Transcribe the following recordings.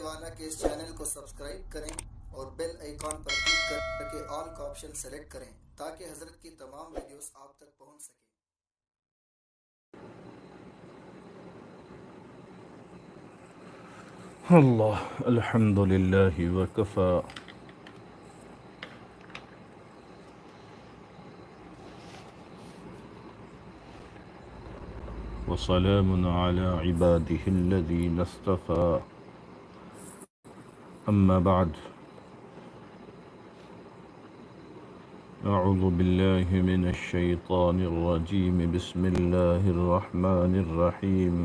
دیوانہ کے اس چینل کو سبسکرائب کریں اور بیل آئیکن پر کلک کر کے آل کا آپشن سلیکٹ کریں تاکہ حضرت کی تمام ویڈیوز آپ تک پہنچ سکیں۔ اللہ الحمد للہ وکفى وسلام على عباده الذين اصطفى أما بعد أعوذ بالله من الشيطان الرجيم بسم الله الرحمن الرحيم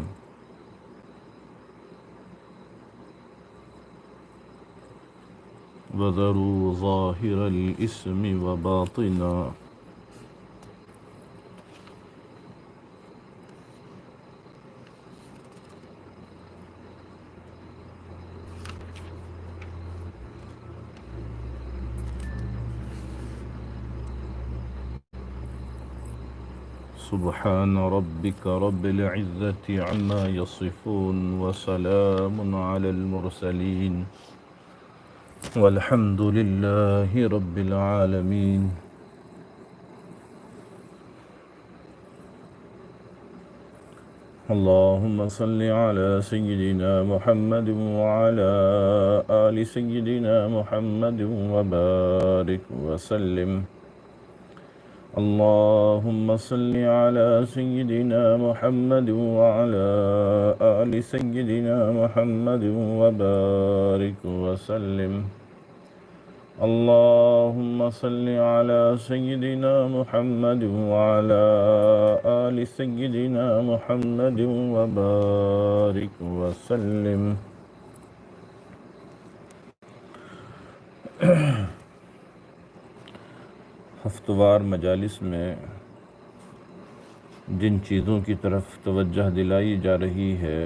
وذروا ظاهر الإثم وباطنا سبحان ربك رب العزة عما يصفون وسلام على المرسلين والحمد لله رب العالمين۔ اللهم صل على سيدنا محمد وعلى آل سيدنا محمد وبارك وسلم۔ اللهم صل على سيدنا محمد وعلى آل سيدنا محمد وبارك وسلم۔ اللهم صل على سيدنا محمد وعلى آل سيدنا محمد وبارك وسلم۔ ہفتوار مجالس میں جن چیزوں کی طرف توجہ دلائی جا رہی ہے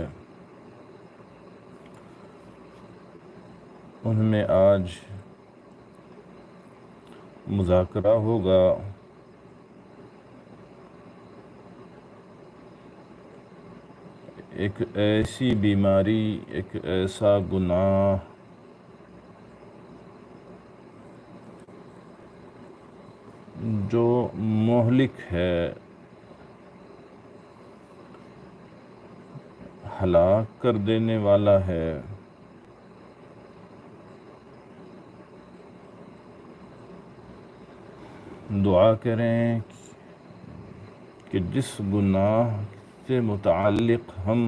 ان میں آج مذاکرہ ہوگا ایک ایسی بیماری، ایک ایسا گناہ جو مہلک ہے، ہلاک کر دینے والا ہے۔ دعا کریں کہ جس گناہ سے متعلق ہم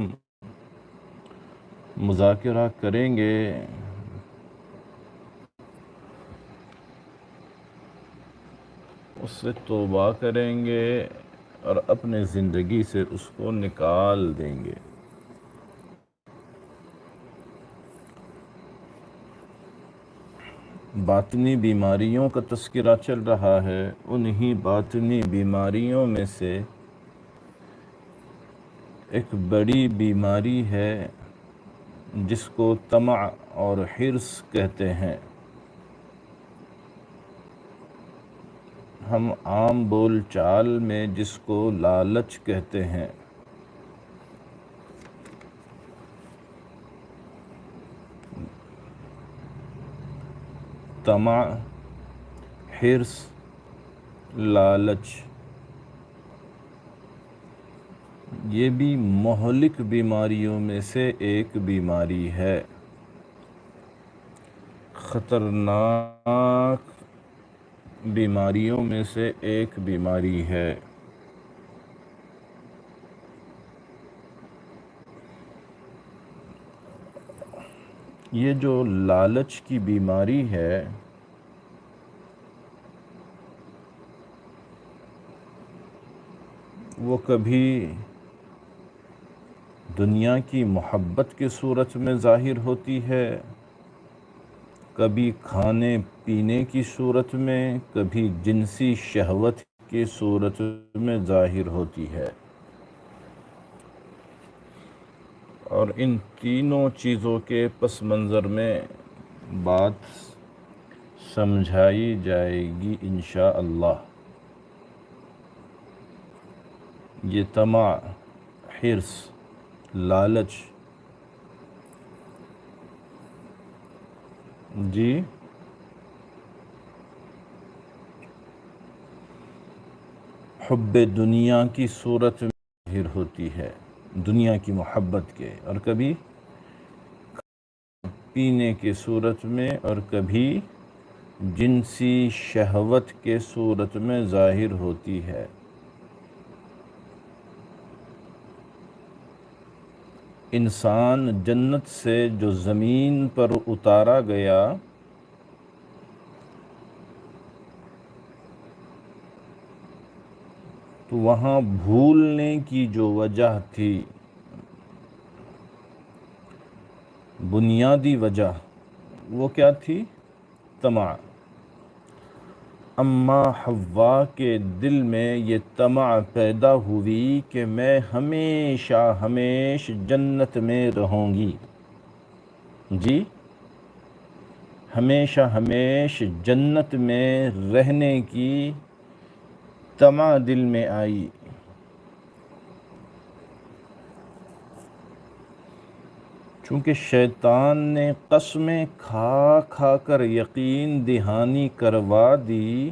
مذاکرہ کریں گے اس سے توبہ کریں گے اور اپنے زندگی سے اس کو نکال دیں گے۔ باطنی بیماریوں کا تذکرہ چل رہا ہے، انہی باطنی بیماریوں میں سے ایک بڑی بیماری ہے جس کو طمع اور حرص کہتے ہیں۔ ہم عام بول چال میں جس کو لالچ کہتے ہیں۔ طمع، حرص، لالچ، یہ بھی مہلک بیماریوں میں سے ایک بیماری ہے، خطرناک بیماریوں میں سے ایک بیماری ہے۔ یہ جو لالچ کی بیماری ہے وہ کبھی دنیا کی محبت کی صورت میں ظاہر ہوتی ہے، کبھی کھانے پینے کی صورت میں، کبھی جنسی شہوت کی صورت میں ظاہر ہوتی ہے، اور ان تینوں چیزوں کے پس منظر میں بات سمجھائی جائے گی انشاءاللہ۔ یہ طمع، حرص، لالچ جی حب دنیا کی صورت میں ظاہر ہوتی ہے، دنیا کی محبت کے، اور کبھی پینے کے صورت میں، اور کبھی جنسی شہوت کے صورت میں ظاہر ہوتی ہے۔ انسان جنت سے جو زمین پر اتارا گیا، تو وہاں بھولنے کی جو وجہ تھی، بنیادی وجہ، وہ کیا تھی؟ طمع۔ اما حوا کے دل میں یہ طمع پیدا ہوئی کہ میں ہمیشہ ہمیشہ جنت میں رہوں گی، جی ہمیشہ ہمیشہ جنت میں رہنے کی طمع دل میں آئی۔ چونکہ شیطان نے قسمیں کھا کھا کر یقین دہانی کروا دی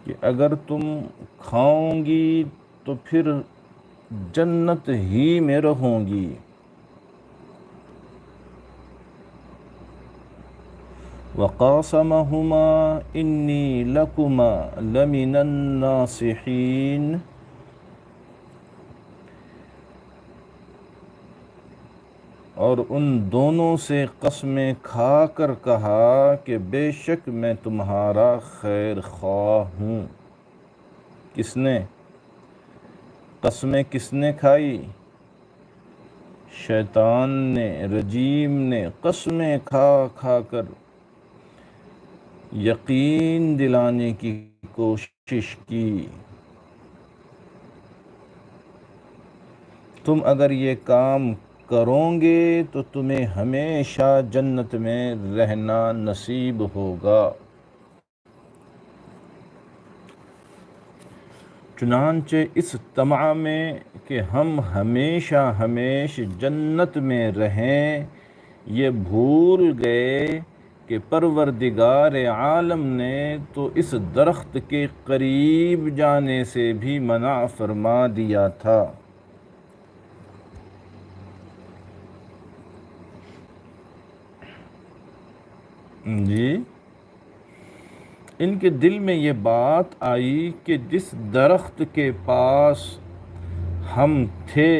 کہ اگر تم کھاؤں گی تو پھر جنت ہی میں رہوں گی۔ وَقَاسَمَهُمَا إِنِّي لَكُمَا لَمِنَ النَّاصِحِينَ، اور ان دونوں سے قسمیں کھا کر کہا کہ بے شک میں تمہارا خیر خواہ ہوں۔ کس نے قسمیں کس نے کھائی؟ شیطان نے، رجیم نے قسمیں کھا کھا کر یقین دلانے کی کوشش کی۔ تم اگر یہ کام کرو گے تو تمہیں ہمیشہ جنت میں رہنا نصیب ہوگا۔ چنانچہ اس طمع میں کہ ہم ہمیشہ ہمیشہ جنت میں رہیں، یہ بھول گئے کہ پروردگار عالم نے تو اس درخت کے قریب جانے سے بھی منع فرما دیا تھا۔ جی ان کے دل میں یہ بات آئی کہ جس درخت کے پاس ہم تھے،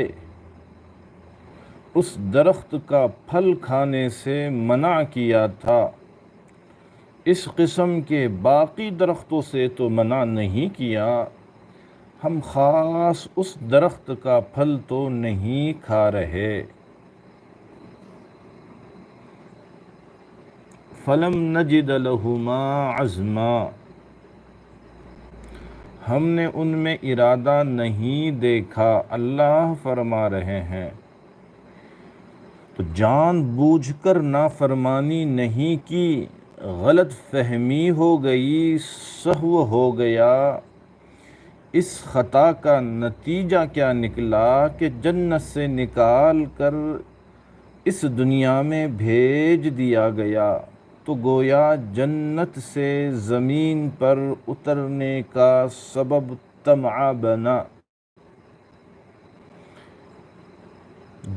اس درخت کا پھل کھانے سے منع کیا تھا، اس قسم کے باقی درختوں سے تو منع نہیں کیا، ہم خاص اس درخت کا پھل تو نہیں کھا رہے۔ فَلَمْ نَجِدَ لَهُمَا عَزْمًا، ہم نے ان میں ارادہ نہیں دیکھا، اللہ فرما رہے ہیں، تو جان بوجھ کر نافرمانی نہیں کی، غلط فہمی ہو گئی، سہو ہو گیا۔ اس خطا کا نتیجہ کیا نکلا کہ جنت سے نکال کر اس دنیا میں بھیج دیا گیا، تو گویا جنت سے زمین پر اترنے کا سبب طمع بنا۔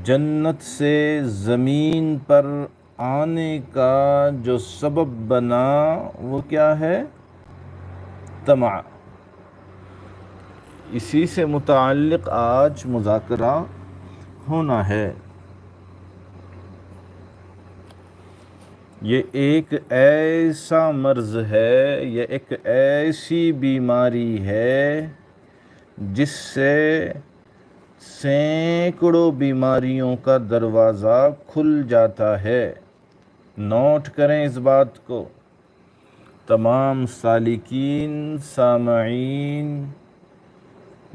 جنت سے زمین پر آنے کا جو سبب بنا وہ کیا ہے؟ طمع۔ اسی سے متعلق آج مذاکرہ ہونا ہے۔ یہ ایک ایسا مرض ہے، یہ ایک ایسی بیماری ہے جس سے سینکڑوں بیماریوں کا دروازہ کھل جاتا ہے۔ نوٹ کریں اس بات کو، تمام سالکین، سامعین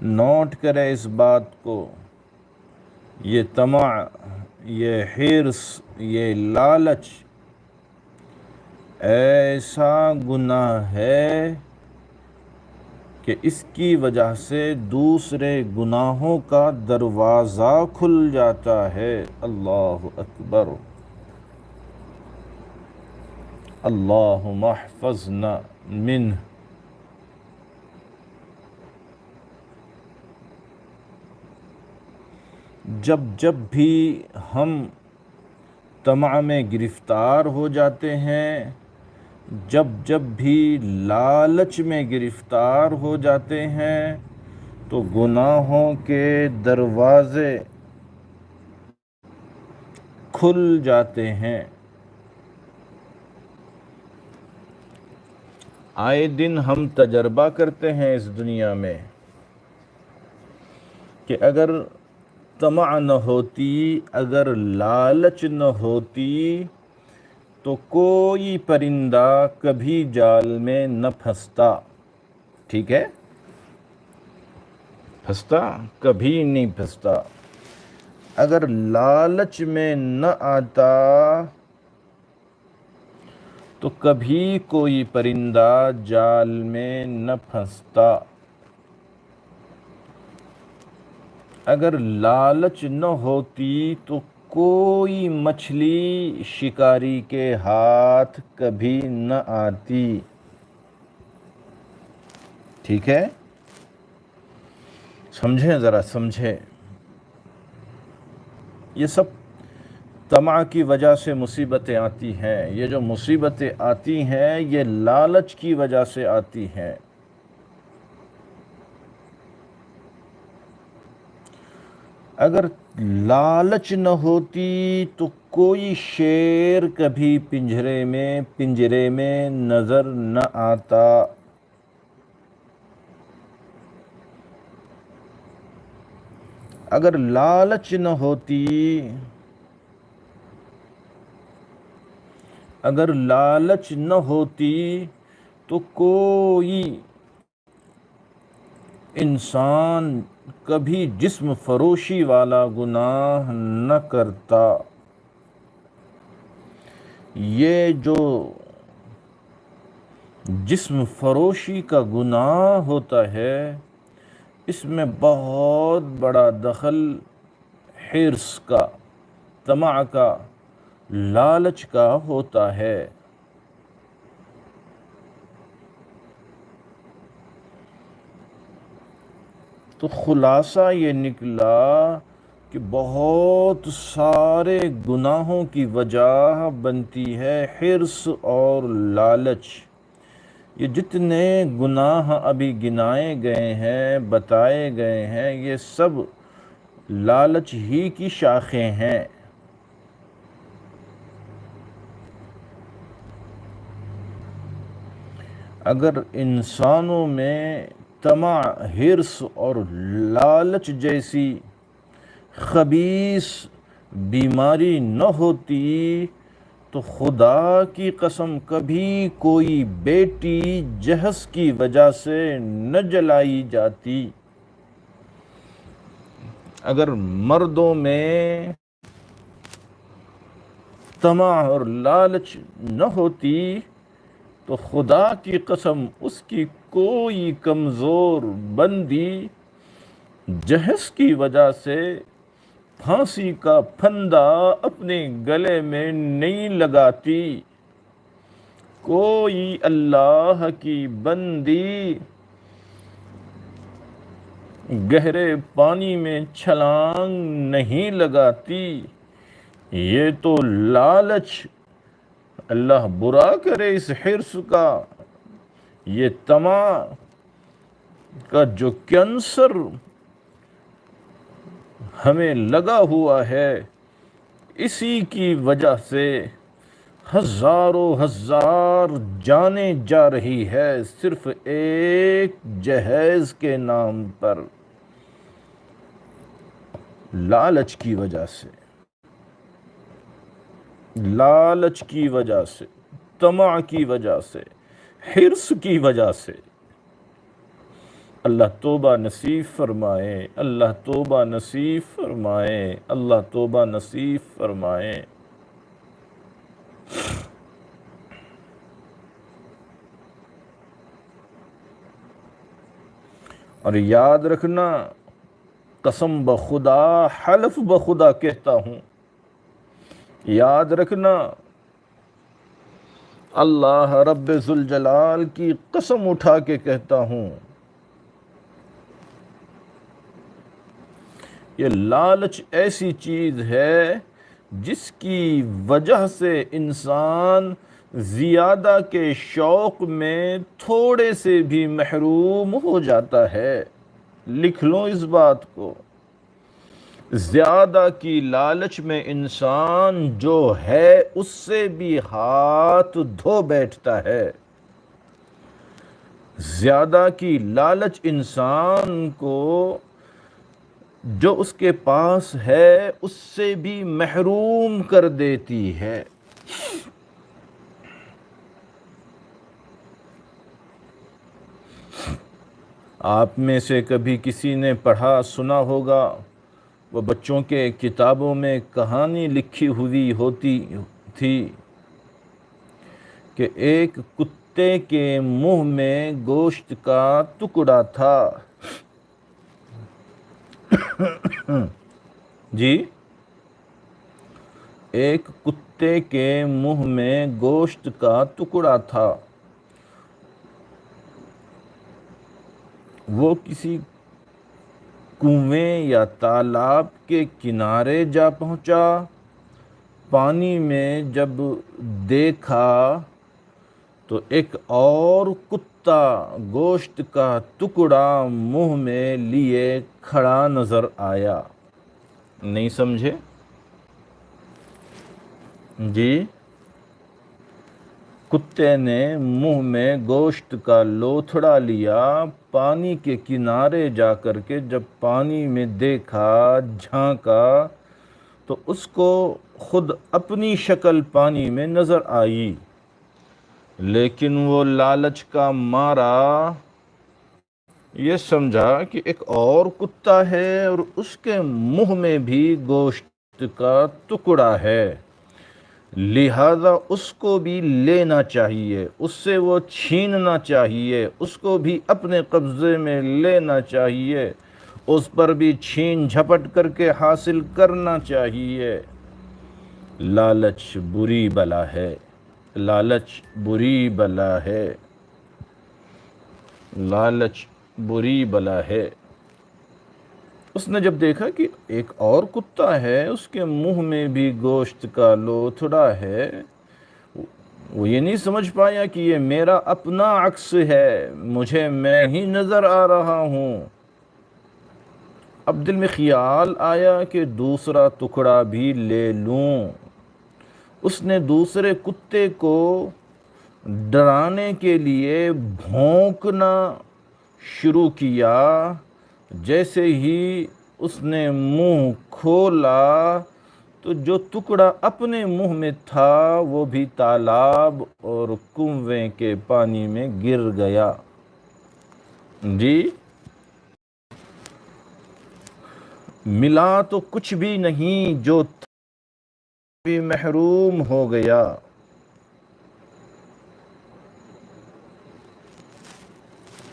نوٹ کریں اس بات کو۔ یہ طمع، یہ حرص، یہ لالچ ایسا گناہ ہے کہ اس کی وجہ سے دوسرے گناہوں کا دروازہ کھل جاتا ہے۔ اللہ اکبر۔ اللہم احفظنا منہ۔ جب جب بھی ہم طمع میں گرفتار ہو جاتے ہیں، جب جب بھی لالچ میں گرفتار ہو جاتے ہیں، تو گناہوں کے دروازے کھل جاتے ہیں۔ آئے دن ہم تجربہ کرتے ہیں اس دنیا میں کہ اگر طمع نہ ہوتی، اگر لالچ نہ ہوتی، تو کوئی پرندہ کبھی جال میں نہ پھنستا۔ ٹھیک ہے؟ پھنستا؟ کبھی نہیں پھنستا۔ اگر لالچ میں نہ آتا تو کبھی کوئی پرندہ جال میں نہ پھنستا۔ اگر لالچ نہ ہوتی تو کوئی مچھلی شکاری کے ہاتھ کبھی نہ آتی۔ ٹھیک ہے؟ سمجھیں، ذرا سمجھیں۔ یہ سب طمع کی وجہ سے مصیبتیں آتی ہیں۔ یہ جو مصیبتیں آتی ہیں یہ لالچ کی وجہ سے آتی ہیں۔ اگر لالچ نہ ہوتی تو کوئی شیر کبھی پنجرے میں نظر نہ آتا۔ اگر لالچ نہ ہوتی، اگر لالچ نہ ہوتی تو کوئی انسان کبھی جسم فروشی والا گناہ نہ کرتا۔ یہ جو جسم فروشی کا گناہ ہوتا ہے، اس میں بہت بڑا دخل حرص کا، طمع کا، لالچ کا ہوتا ہے۔ تو خلاصہ یہ نکلا کہ بہت سارے گناہوں کی وجہ بنتی ہے حرص اور لالچ۔ یہ جتنے گناہ ابھی گنائے گئے ہیں، بتائے گئے ہیں، یہ سب لالچ ہی کی شاخیں ہیں۔ اگر انسانوں میں طمع، حرص اور لالچ جیسی خبیث بیماری نہ ہوتی تو خدا کی قسم کبھی کوئی بیٹی جہیز کی وجہ سے نہ جلائی جاتی۔ اگر مردوں میں طمع اور لالچ نہ ہوتی تو خدا کی قسم اس کی کوئی کمزور بندی جہیز کی وجہ سے پھانسی کا پھندا اپنے گلے میں نہیں لگاتی۔ کوئی اللہ کی بندی گہرے پانی میں چھلانگ نہیں لگاتی۔ یہ تو لالچ، اللہ برا کرے اس حرص کا، یہ طمع کا جو کینسر ہمیں لگا ہوا ہے، اسی کی وجہ سے ہزاروں ہزار جانیں جا رہی ہے صرف ایک جہیز کے نام پر، لالچ کی وجہ سے، لالچ کی وجہ سے، طمع کی وجہ سے، حرص کی وجہ سے۔ اللہ توبہ نصیب فرمائے، اللہ توبہ نصیب فرمائے، اللہ توبہ نصیب فرمائے۔ اور یاد رکھنا، قسم بخدا، حلف بخدا کہتا ہوں، یاد رکھنا اللہ رب ذوالجلال کی قسم اٹھا کے کہتا ہوں، یہ لالچ ایسی چیز ہے جس کی وجہ سے انسان زیادہ کے شوق میں تھوڑے سے بھی محروم ہو جاتا ہے۔ لکھ لو اس بات کو، زیادہ کی لالچ میں انسان جو ہے اس سے بھی ہاتھ دھو بیٹھتا ہے۔ زیادہ کی لالچ انسان کو جو اس کے پاس ہے اس سے بھی محروم کر دیتی ہے۔ آپ میں سے کبھی کسی نے پڑھا سنا ہوگا، وہ بچوں کے کتابوں میں کہانی لکھی ہوئی ہوتی تھی کہ ایک کتے کے منہ میں گوشت کا ٹکڑا تھا۔ جی، ایک کتے کے منہ میں گوشت کا ٹکڑا تھا۔ وہ کسی کنویں یا تالاب کے کنارے جا پہنچا۔ پانی میں جب دیکھا تو ایک اور کتا گوشت کا ٹکڑا منہ میں لیے کھڑا نظر آیا۔ نہیں سمجھے؟ جی، کتے نے منہ میں گوشت کا لوتھڑا لیا، پانی کے کنارے جا کر کے جب پانی میں دیکھا، جھانکا تو اس کو خود اپنی شکل پانی میں نظر آئی، لیکن وہ لالچ کا مارا یہ سمجھا کہ ایک اور کتا ہے اور اس کے منہ میں بھی گوشت کا ٹکڑا ہے، لہذا اس کو بھی لینا چاہیے، اس سے وہ چھیننا چاہیے، اس کو بھی اپنے قبضے میں لینا چاہیے، اس پر بھی چھین جھپٹ کر کے حاصل کرنا چاہیے۔ لالچ بری بلا ہے، لالچ بری بلا ہے، لالچ بری بلا ہے۔ اس نے جب دیکھا کہ ایک اور کتا ہے، اس کے منہ میں بھی گوشت کا لوتھڑا ہے، وہ یہ نہیں سمجھ پایا کہ یہ میرا اپنا عکس ہے، مجھے میں ہی نظر آ رہا ہوں۔ اب دل میں خیال آیا کہ دوسرا ٹکڑا بھی لے لوں۔ اس نے دوسرے کتے کو ڈرانے کے لیے بھونکنا شروع کیا۔ جیسے ہی اس نے منہ کھولا تو جو ٹکڑا اپنے منہ میں تھا وہ بھی تالاب اور کنویں کے پانی میں گر گیا۔ جی، ملا تو کچھ بھی نہیں، جو بھی محروم ہو گیا۔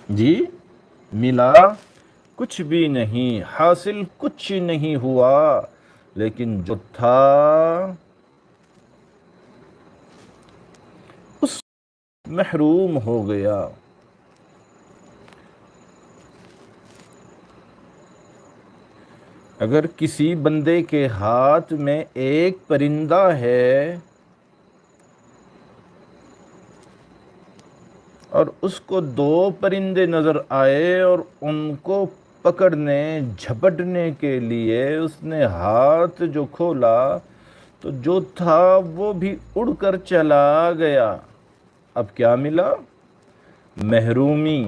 جی، ملا کچھ بھی نہیں، حاصل کچھ نہیں ہوا، لیکن جو تھا اس محروم ہو گیا۔ اگر کسی بندے کے ہاتھ میں ایک پرندہ ہے اور اس کو دو پرندے نظر آئے اور ان کو پکڑنے جھپٹنے کے لیے اس نے ہاتھ جو کھولا تو جو تھا وہ بھی اڑ کر چلا گیا۔ اب کیا ملا؟ محرومی،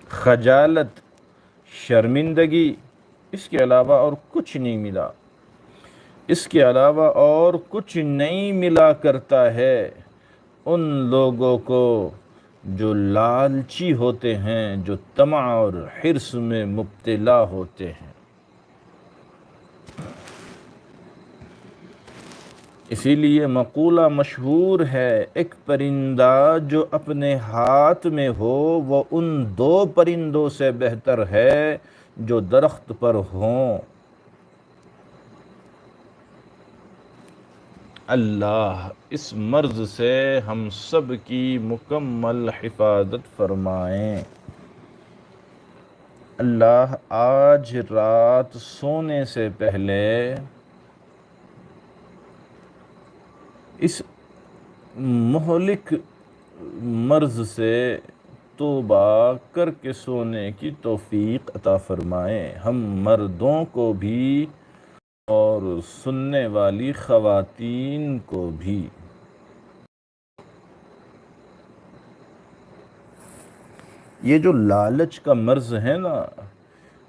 خجالت، شرمندگی، اس کے علاوہ اور کچھ نہیں ملا، اس کے علاوہ اور کچھ نہیں ملا کرتا ہے ان لوگوں کو جو لالچی ہوتے ہیں، جو طمع اور حرص میں مبتلا ہوتے ہیں۔ اسی لیے مقولہ مشہور ہے، ایک پرندہ جو اپنے ہاتھ میں ہو وہ ان دو پرندوں سے بہتر ہے جو درخت پر ہوں۔ اللہ اس مرض سے ہم سب کی مکمل حفاظت فرمائیں۔ اللہ آج رات سونے سے پہلے اس مہلک مرض سے توبہ کر کے سونے کی توفیق عطا فرمائیں، ہم مردوں کو بھی اور سننے والی خواتین کو بھی۔ یہ جو لالچ کا مرض ہے نا،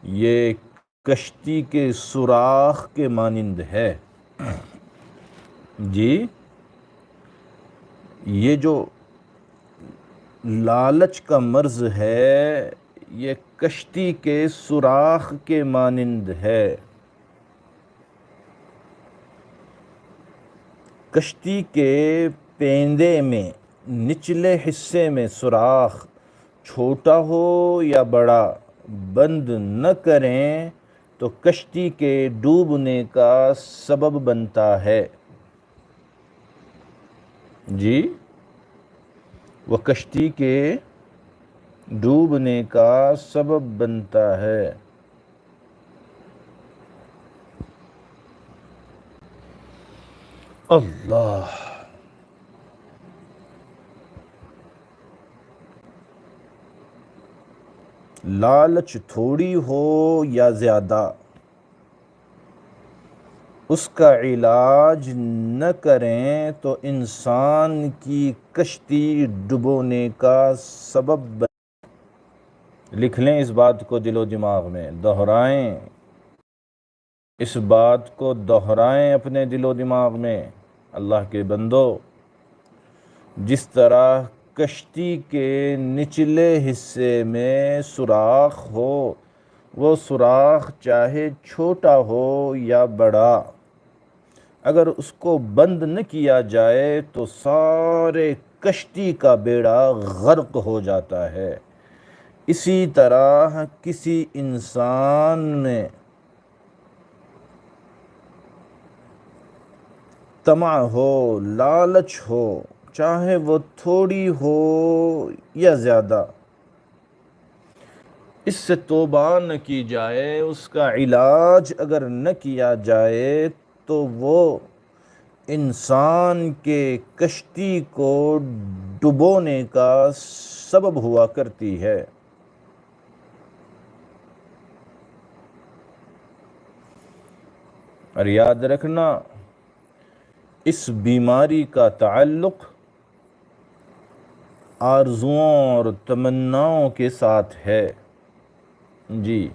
یہ کشتی کے سوراخ کے مانند ہے جی۔ یہ جو لالچ کا مرض ہے یہ کشتی کے سوراخ کے مانند ہے۔ کشتی کے پیندے میں نچلے حصے میں سوراخ چھوٹا ہو یا بڑا بند نہ کریں تو کشتی کے ڈوبنے کا سبب بنتا ہے جی۔ وہ کشتی کے ڈوبنے کا سبب بنتا ہے۔ اللہ، لالچ تھوڑی ہو یا زیادہ، اس کا علاج نہ کریں تو انسان کی کشتی ڈبونے کا سبب لکھ لیں۔ اس بات کو دل و دماغ میں دہرائیں، اس بات کو دہرائیں اپنے دل و دماغ میں۔ اللہ کے بندو، جس طرح کشتی کے نچلے حصے میں سوراخ ہو، وہ سوراخ چاہے چھوٹا ہو یا بڑا، اگر اس کو بند نہ کیا جائے تو سارے کشتی کا بیڑا غرق ہو جاتا ہے۔ اسی طرح کسی انسان میں طمع ہو، لالچ ہو، چاہے وہ تھوڑی ہو یا زیادہ، اس سے توبہ نہ کی جائے، اس کا علاج اگر نہ کیا جائے تو وہ انسان کے کشتی کو ڈبونے کا سبب ہوا کرتی ہے۔ اور یاد رکھنا، اس بیماری کا تعلق آرزوؤں اور تمناؤں کے ساتھ ہے جی۔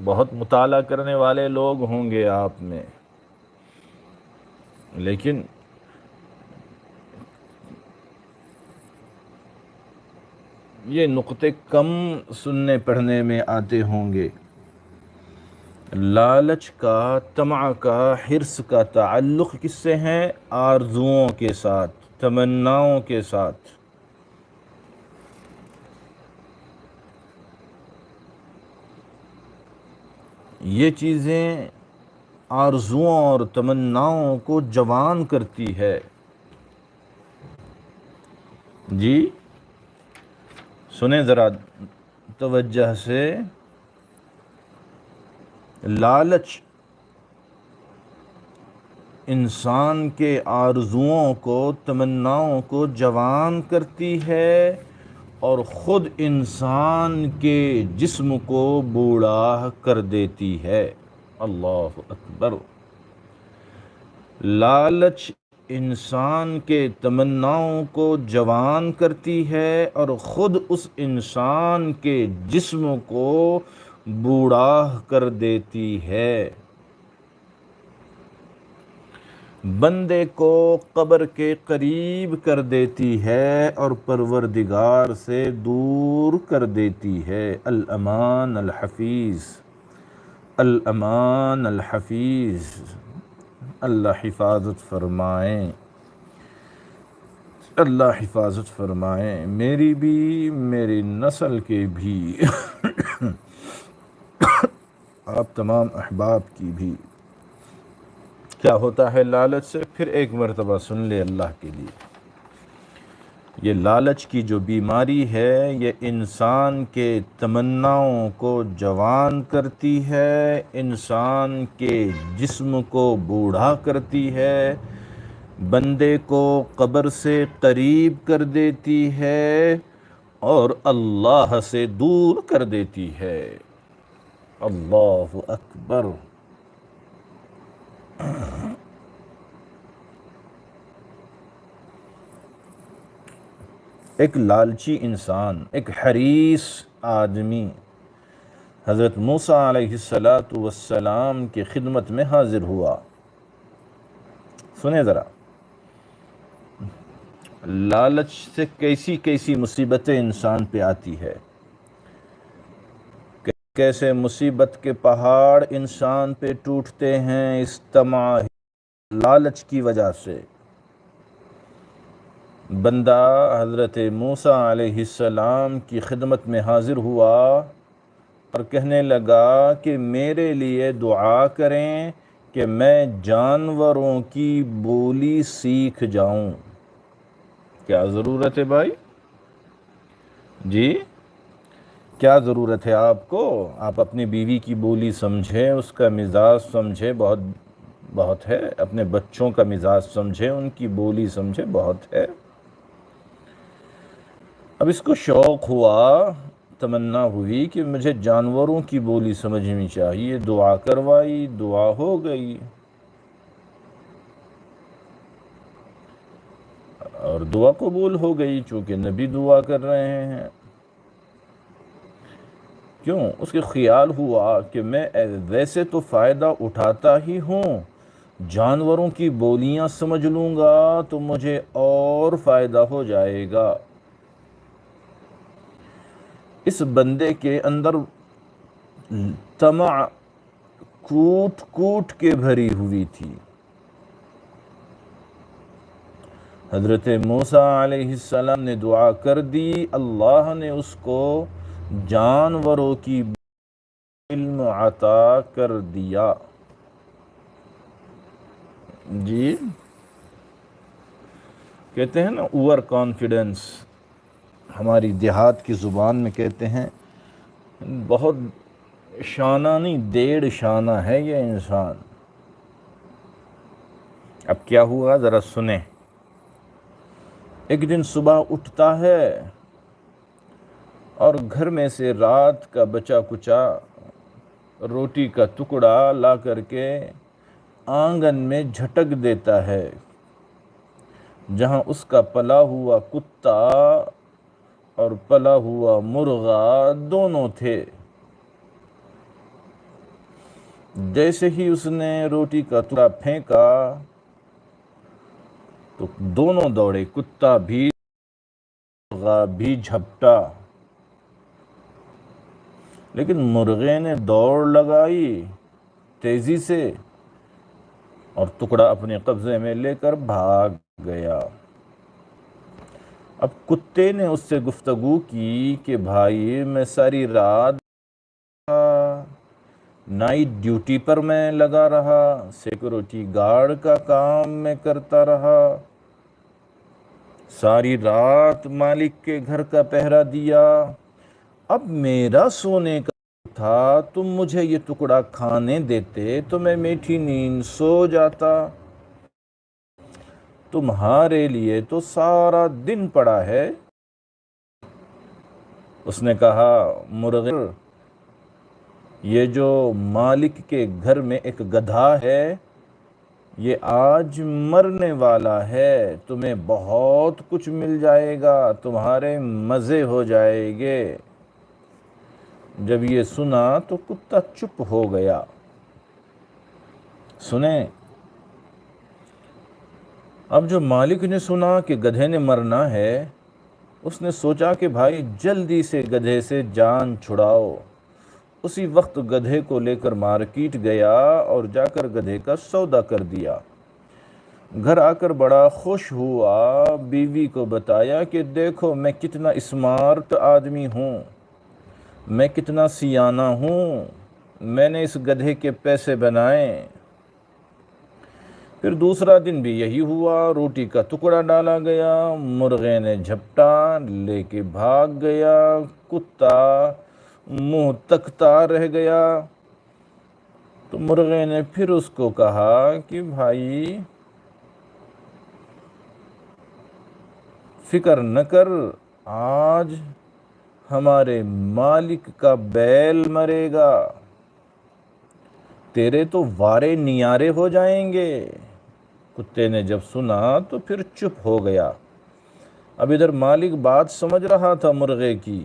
بہت مطالعہ کرنے والے لوگ ہوں گے آپ میں، لیکن یہ نقطے کم سننے پڑھنے میں آتے ہوں گے۔ لالچ کا، طمع کا، حرص کا تعلق کس سے ہے؟ آرزوؤں کے ساتھ، تمناؤں کے ساتھ۔ یہ چیزیں آرزوؤں اور تمناؤں کو جوان کرتی ہے جی۔ سنیں ذرا توجہ سے، لالچ انسان کے آرزوؤں کو، تمناؤں کو جوان کرتی ہے اور خود انسان کے جسم کو بوڑھا کر دیتی ہے۔ اللہ اکبر۔ لالچ انسان کے تمناؤں کو جوان کرتی ہے اور خود اس انسان کے جسم کو بوڑھا کر دیتی ہے۔ بندے کو قبر کے قریب کر دیتی ہے اور پروردگار سے دور کر دیتی ہے۔ الامان الحفیظ، الامان الحفیظ۔ اللہ حفاظت فرمائیں، اللہ حفاظت فرمائیں، میری بھی، میری نسل کے بھی، آپ تمام احباب کی بھی۔ کیا ہوتا ہے لالچ سے؟ پھر ایک مرتبہ سن لے اللہ کے لیے، یہ لالچ کی جو بیماری ہے یہ انسان کے تمناؤں کو جوان کرتی ہے، انسان کے جسم کو بوڑھا کرتی ہے، بندے کو قبر سے قریب کر دیتی ہے اور اللہ سے دور کر دیتی ہے۔ اللہ اکبر۔ ایک لالچی انسان، ایک حریص آدمی حضرت موسیٰ علیہ السلام کی خدمت میں حاضر ہوا۔ سنیں ذرا، لالچ سے کیسی کیسی مصیبتیں انسان پہ آتی ہے، کیسے مصیبت کے پہاڑ انسان پہ ٹوٹتے ہیں اس طمع لالچ کی وجہ سے۔ بندہ حضرت موسیٰ علیہ السلام کی خدمت میں حاضر ہوا اور کہنے لگا کہ میرے لیے دعا کریں کہ میں جانوروں کی بولی سیکھ جاؤں۔ کیا ضرورت ہے بھائی؟ جی کیا ضرورت ہے آپ کو؟ آپ اپنی بیوی کی بولی سمجھیں، اس کا مزاج سمجھیں، بہت ہے۔ اپنے بچوں کا مزاج سمجھیں، ان کی بولی سمجھیں، بہت ہے۔ اب اس کو شوق ہوا، تمنا ہوئی کہ مجھے جانوروں کی بولی سمجھنی چاہیے، دعا کروائی، دعا ہو گئی، اور دعا قبول ہو گئی چونکہ نبی دعا کر رہے ہیں۔ کیوں؟ اس کے خیال ہوا کہ میں ویسے تو فائدہ اٹھاتا ہی ہوں، جانوروں کی بولیاں سمجھ لوں گا تو مجھے اور فائدہ ہو جائے گا۔ اس بندے کے اندر طمع کوٹ کوٹ کے بھری ہوئی تھی۔ حضرت موسیٰ علیہ السلام نے دعا کر دی، اللہ نے اس کو جانوروں کی علم عطا کر دیا۔ جی کہتے ہیں نا اوور کانفیڈنس، ہماری دیہات کی زبان میں کہتے ہیں، بہت شانہ نہیں 1.5 شانہ ہے یہ انسان۔ اب کیا ہوا ذرا سنیں۔ ایک دن صبح اٹھتا ہے اور گھر میں سے رات کا بچا کچا روٹی کا ٹکڑا لا کر کے آنگن میں جھٹک دیتا ہے، جہاں اس کا پلا ہوا کتا اور پلا ہوا مرغا دونوں تھے۔ جیسے ہی اس نے روٹی کا ٹکڑا پھینکا تو دونوں دوڑے، کتا بھی مرغا بھی جھپٹا، لیکن مرغے نے دوڑ لگائی تیزی سے اور ٹکڑا اپنے قبضے میں لے کر بھاگ گیا۔ اب کتے نے اس سے گفتگو کی کہ بھائی میں ساری رات نائٹ ڈیوٹی پر میں لگا رہا، سیکورٹی گارڈ کا کام میں کرتا رہا، ساری رات مالک کے گھر کا پہرا دیا، اب میرا سونے کا تھا، تم مجھے یہ ٹکڑا کھانے دیتے تو میں میٹھی نیند سو جاتا، تمہارے لیے تو سارا دن پڑا ہے۔ اس نے کہا مرغے، یہ جو مالک کے گھر میں ایک گدھا ہے یہ آج مرنے والا ہے، تمہیں بہت کچھ مل جائے گا، تمہارے مزے ہو جائیں گے۔ جب یہ سنا تو کتا چپ ہو گیا۔ سنیں، اب جو مالک نے سنا کہ گدھے نے مرنا ہے، اس نے سوچا کہ بھائی جلدی سے گدھے سے جان چھڑاؤ۔ اسی وقت گدھے کو لے کر مارکیٹ گیا اور جا کر گدھے کا سودا کر دیا۔ گھر آ کر بڑا خوش ہوا، بیوی کو بتایا کہ دیکھو میں کتنا اسمارٹ آدمی ہوں، میں کتنا سیانہ ہوں، میں نے اس گدھے کے پیسے بنائے۔ پھر دوسرا دن بھی یہی ہوا، روٹی کا ٹکڑا ڈالا گیا، مرغے نے جھپٹا لے کے بھاگ گیا، کتا منہ تکتا رہ گیا۔ تو مرغے نے پھر اس کو کہا کہ بھائی فکر نہ کر، آج ہمارے مالک کا بیل مرے گا، تیرے تو وارے نیارے ہو جائیں گے۔ کتے نے جب سنا تو پھر چپ ہو گیا۔ اب ادھر مالک بات سمجھ رہا تھا مرغے کی،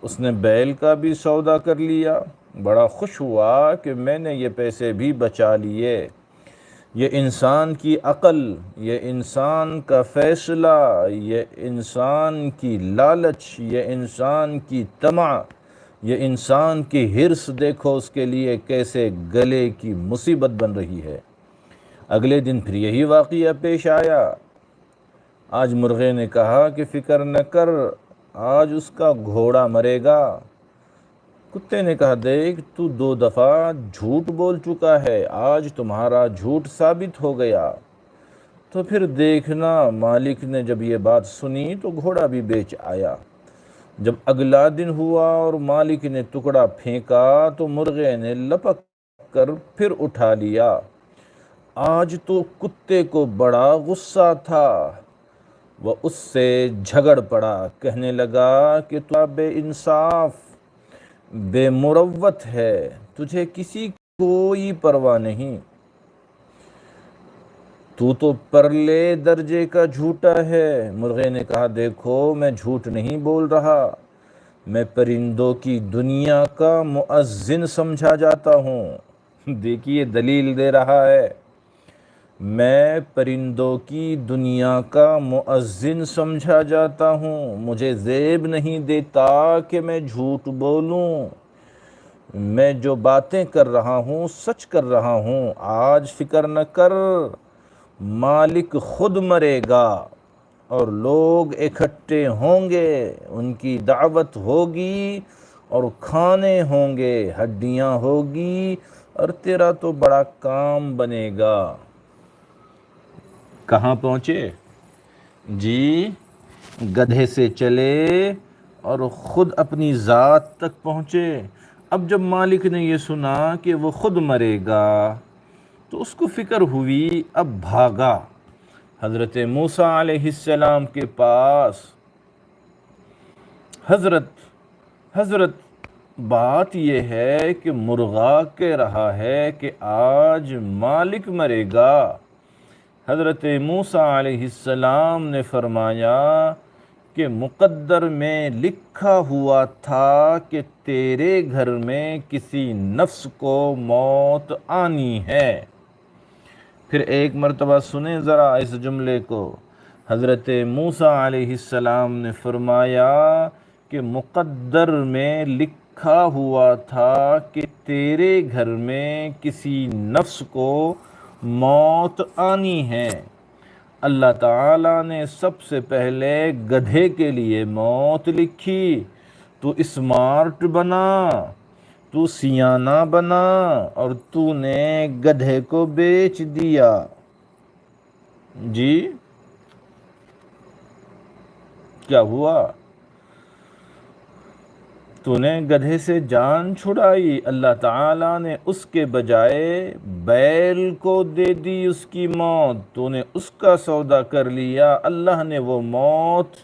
اس نے بیل کا بھی سودا کر لیا، بڑا خوش ہوا کہ میں نے یہ پیسے بھی بچا لیے۔ یہ انسان کی عقل، یہ انسان کا فیصلہ، یہ انسان کی لالچ، یہ انسان کی طمع، یہ انسان کی حرص، دیکھو اس کے لیے کیسے گلے کی مصیبت بن رہی ہے۔ اگلے دن پھر یہی واقعہ پیش آیا۔ آج مرغے نے کہا کہ فکر نہ کر، آج اس کا گھوڑا مرے گا۔ کتے نے کہا دیکھ تو 2 دفعہ جھوٹ بول چکا ہے، آج تمہارا جھوٹ ثابت ہو گیا۔ تو پھر دیکھنا، مالک نے جب یہ بات سنی تو گھوڑا بھی بیچ آیا۔ جب اگلا دن ہوا اور مالک نے ٹکڑا پھینکا تو مرغے نے لپک کر پھر اٹھا لیا۔ آج تو کتے کو بڑا غصہ تھا، وہ اس سے جھگڑ پڑا، کہنے لگا کہ تو بے انصاف، بے مروت ہے، تجھے کسی کوئی پرواہ نہیں، تو پرلے درجے کا جھوٹا ہے۔ مرغے نے کہا دیکھو میں جھوٹ نہیں بول رہا، میں پرندوں کی دنیا کا مؤذن سمجھا جاتا ہوں۔ دیکھیے دلیل دے رہا ہے، میں پرندوں کی دنیا کا مؤذن سمجھا جاتا ہوں، مجھے زیب نہیں دیتا کہ میں جھوٹ بولوں، میں جو باتیں کر رہا ہوں سچ کر رہا ہوں۔ آج فکر نہ کر، مالک خود مرے گا اور لوگ اکٹھے ہوں گے، ان کی دعوت ہوگی اور کھانے ہوں گے، ہڈیاں ہوگی اور تیرا تو بڑا کام بنے گا۔ کہاں پہنچے جی؟ گدھے سے چلے اور خود اپنی ذات تک پہنچے۔ اب جب مالک نے یہ سنا کہ وہ خود مرے گا تو اس کو فکر ہوئی، اب بھاگا حضرت موسیٰ علیہ السلام کے پاس۔ حضرت بات یہ ہے کہ مرغا کہہ رہا ہے کہ آج مالک مرے گا۔ حضرت موسیٰ علیہ السلام نے فرمایا کہ مقدر میں لکھا ہوا تھا کہ تیرے گھر میں کسی نفس کو موت آنی ہے۔ پھر ایک مرتبہ سنیں ذرا اس جملے کو۔ حضرت موسیٰ علیہ السلام نے فرمایا کہ مقدر میں لکھا ہوا تھا کہ تیرے گھر میں کسی نفس کو موت آنی ہے۔ اللہ تعالیٰ نے سب سے پہلے گدھے کے لیے موت لکھی، تو اسمارٹ بنا، تو سیانہ بنا اور تو نے گدھے کو بیچ دیا۔ جی کیا ہوا؟ تو نے گدھے سے جان چھڑائی، اللہ تعالیٰ نے اس کے بجائے بیل کو دے دی اس کی موت، تو نے اس کا سودا کر لیا، اللہ نے وہ موت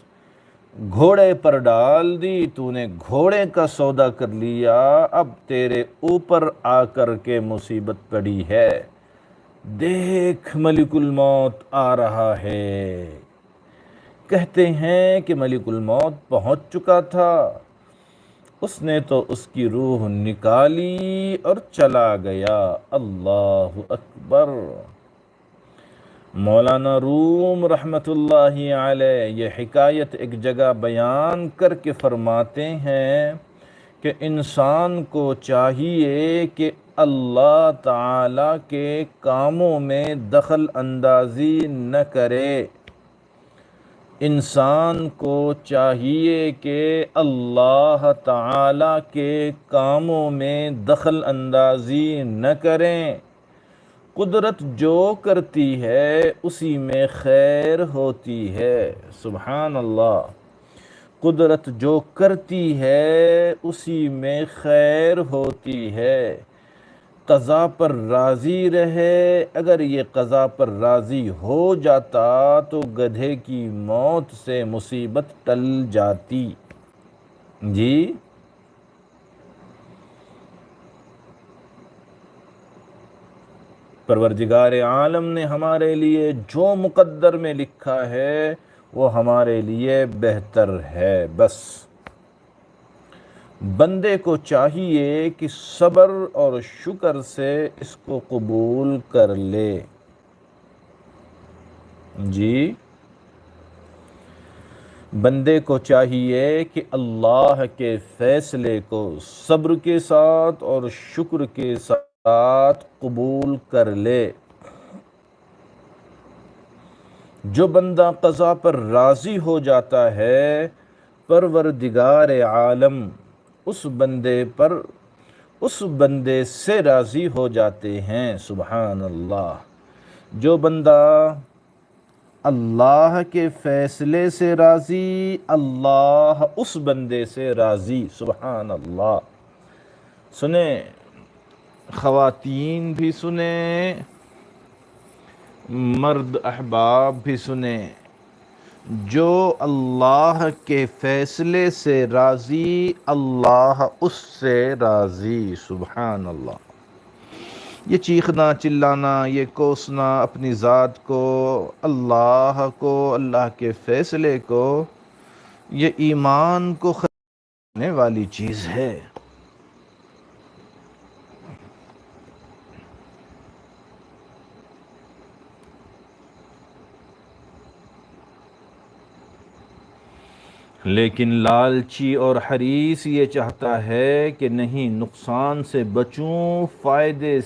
گھوڑے پر ڈال دی، تو نے گھوڑے کا سودا کر لیا، اب تیرے اوپر آ کر کے مصیبت پڑی ہے۔ دیکھ ملک الموت آ رہا ہے۔ کہتے ہیں کہ ملک الموت پہنچ چکا تھا، اس نے تو اس کی روح نکالی اور چلا گیا۔ اللہ اکبر۔ مولانا روم رحمۃ اللہ علیہ یہ حکایت ایک جگہ بیان کر کے فرماتے ہیں کہ انسان کو چاہیے کہ اللہ تعالیٰ کے کاموں میں دخل اندازی نہ کرے۔ انسان کو چاہیے کہ اللہ تعالیٰ کے کاموں میں دخل اندازی نہ کریں، قدرت جو کرتی ہے اسی میں خیر ہوتی ہے۔ سبحان اللہ۔ قدرت جو کرتی ہے اسی میں خیر ہوتی ہے۔ قضا پر راضی رہے، اگر یہ قضا پر راضی ہو جاتا تو گدھے کی موت سے مصیبت ٹل جاتی۔ جی پروردگار عالم نے ہمارے لیے جو مقدر میں لکھا ہے وہ ہمارے لیے بہتر ہے۔ بس بندے کو چاہیے کہ صبر اور شکر سے اس کو قبول کر لے۔ جی بندے کو چاہیے کہ اللہ کے فیصلے کو صبر کے ساتھ اور شکر کے ساتھ قبول کر لے۔ جو بندہ قضا پر راضی ہو جاتا ہے پروردگار عالم اس بندے سے راضی ہو جاتے ہیں۔ سبحان اللہ۔ جو بندہ اللہ کے فیصلے سے راضی، اللہ اس بندے سے راضی۔ سبحان اللہ۔ سنیں خواتین بھی سنیں، مرد احباب بھی سنیں، جو اللہ کے فیصلے سے راضی اللہ اس سے راضی۔ سبحان اللہ۔ یہ چیخنا چلانا، یہ کوسنا اپنی ذات کو، اللہ کے فیصلے کو، یہ ایمان کو خرابنے والی چیز ہے۔ لیکن لالچی اور حریص یہ چاہتا ہے کہ نہیں نقصان سے بچوں، فائدے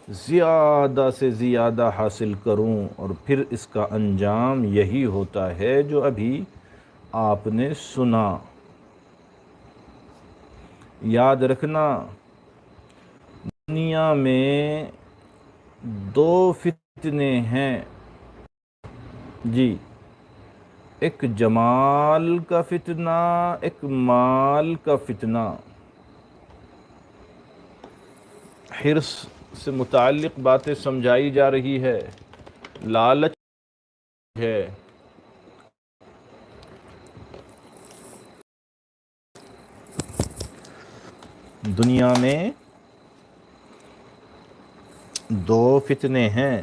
زیادہ سے زیادہ حاصل کروں، اور پھر اس کا انجام یہی ہوتا ہے جو ابھی آپ نے سنا۔ یاد رکھنا دنیا میں دو فتنے ہیں جی، ایک جمال کا فتنہ، ایک مال کا فتنہ۔ حرص سے متعلق باتیں سمجھائی جا رہی ہے، لالچ ہے۔ دنیا میں دو فتنے ہیں،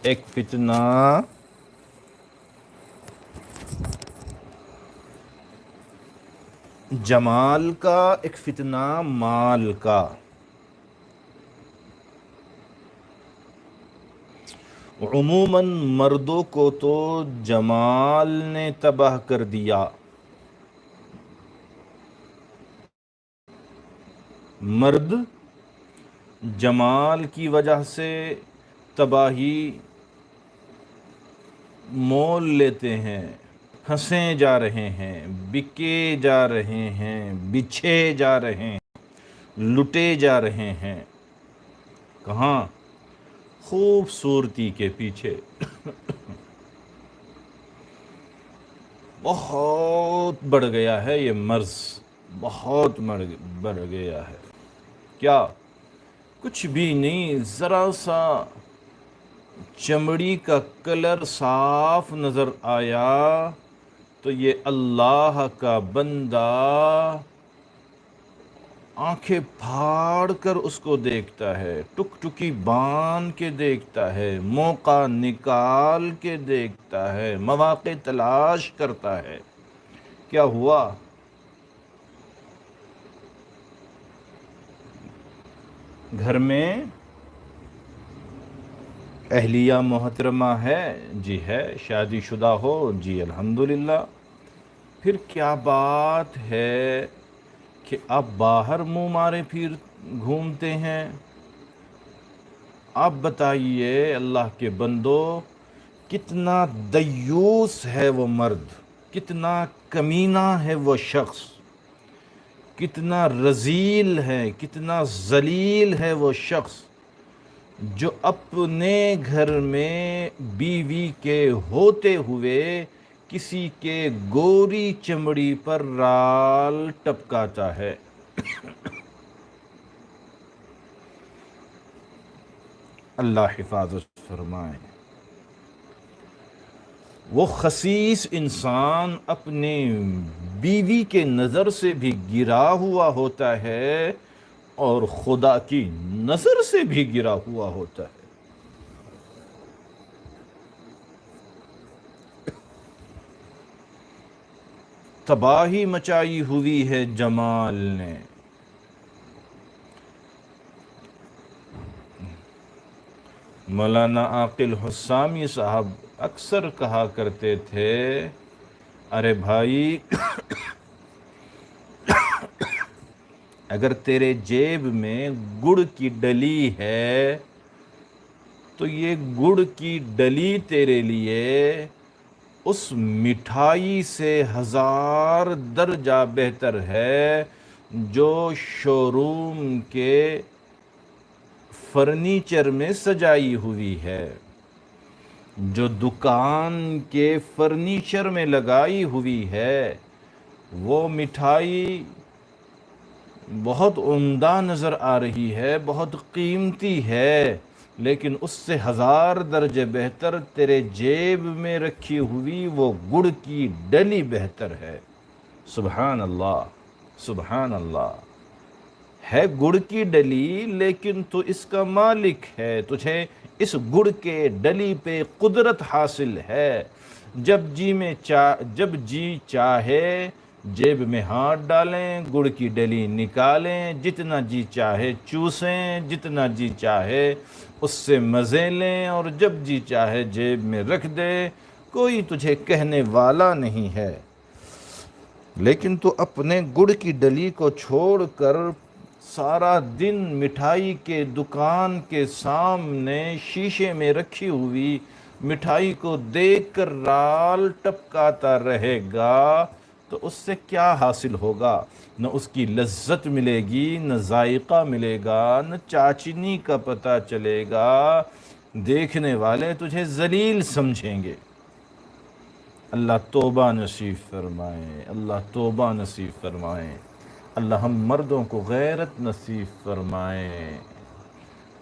ایک فتنہ جمال کا، ایک فتنہ مال کا۔ عموماً مردوں کو تو جمال نے تباہ کر دیا، مرد جمال کی وجہ سے تباہی مول لیتے ہیں، پھنسے جا رہے ہیں، بکے جا رہے ہیں، بچھے جا رہے ہیں، لٹے جا رہے ہیں۔ کہاں؟ خوبصورتی کے پیچھے۔ بہت بڑھ گیا ہے یہ مرض، بہت بڑھ گیا ہے۔ کیا؟ کچھ بھی نہیں، ذرا سا چمڑی کا کلر صاف نظر آیا تو یہ اللہ کا بندہ آنکھیں پھاڑ کر اس کو دیکھتا ہے، ٹک ٹکی باندھ کے دیکھتا ہے، موقع نکال کے دیکھتا ہے، مواقع تلاش کرتا ہے۔ کیا ہوا؟ گھر میں اہلیہ محترمہ ہے جی، ہے، شادی شدہ ہو جی الحمدللہ، پھر کیا بات ہے کہ آپ باہر منہ مارے پھر گھومتے ہیں؟ آپ بتائیے اللہ کے بندو، کتنا دیوس ہے وہ مرد، کتنا کمینہ ہے وہ شخص کتنا رذیل ہے، کتنا ذلیل ہے وہ شخص جو اپنے گھر میں بیوی کے ہوتے ہوئے کسی کے گوری چمڑی پر رال ٹپکاتا ہے۔ اللہ حفاظت فرمائے۔ وہ خسیس انسان اپنے بیوی کے نظر سے بھی گرا ہوا ہوتا ہے اور خدا کی نظر سے بھی گرا ہوا ہوتا ہے۔ تباہی مچائی ہوئی ہے جمال نے۔ مولانا عاقل حسامی صاحب اکثر کہا کرتے تھے، ارے بھائی اگر تیرے جیب میں گڑ کی ڈلی ہے تو یہ گڑ کی ڈلی تیرے لیے اس مٹھائی سے 1000 درجہ بہتر ہے جو شو روم کے فرنیچر میں سجائی ہوئی ہے، جو دکان کے فرنیچر میں لگائی ہوئی ہے۔ وہ مٹھائی بہت عمدہ نظر آ رہی ہے، بہت قیمتی ہے، لیکن اس سے 1000 درجے بہتر تیرے جیب میں رکھی ہوئی وہ گڑ کی ڈلی بہتر ہے۔ سبحان اللہ، سبحان اللہ۔ ہے گڑ کی ڈلی لیکن تو اس کا مالک ہے، تجھے اس گڑ کے ڈلی پہ قدرت حاصل ہے۔ جب جی چاہے جیب میں ہاتھ ڈالیں، گڑ کی ڈلی نکالیں، جتنا جی چاہے چوسیں، جتنا جی چاہے اس سے مزے لیں، اور جب جی چاہے جیب میں رکھ دے، کوئی تجھے کہنے والا نہیں ہے۔ لیکن تو اپنے گڑ کی ڈلی کو چھوڑ کر سارا دن مٹھائی کے دکان کے سامنے شیشے میں رکھی ہوئی مٹھائی کو دیکھ کر رال ٹپکاتا رہے گا تو اس سے کیا حاصل ہوگا؟ نہ اس کی لذت ملے گی، نہ ذائقہ ملے گا، نہ چاشنی کا پتہ چلے گا۔ دیکھنے والے تجھے ذلیل سمجھیں گے۔ اللہ توبہ نصیب فرمائے، اللہ توبہ نصیب فرمائے۔ اللہ ہم مردوں کو غیرت نصیب فرمائے،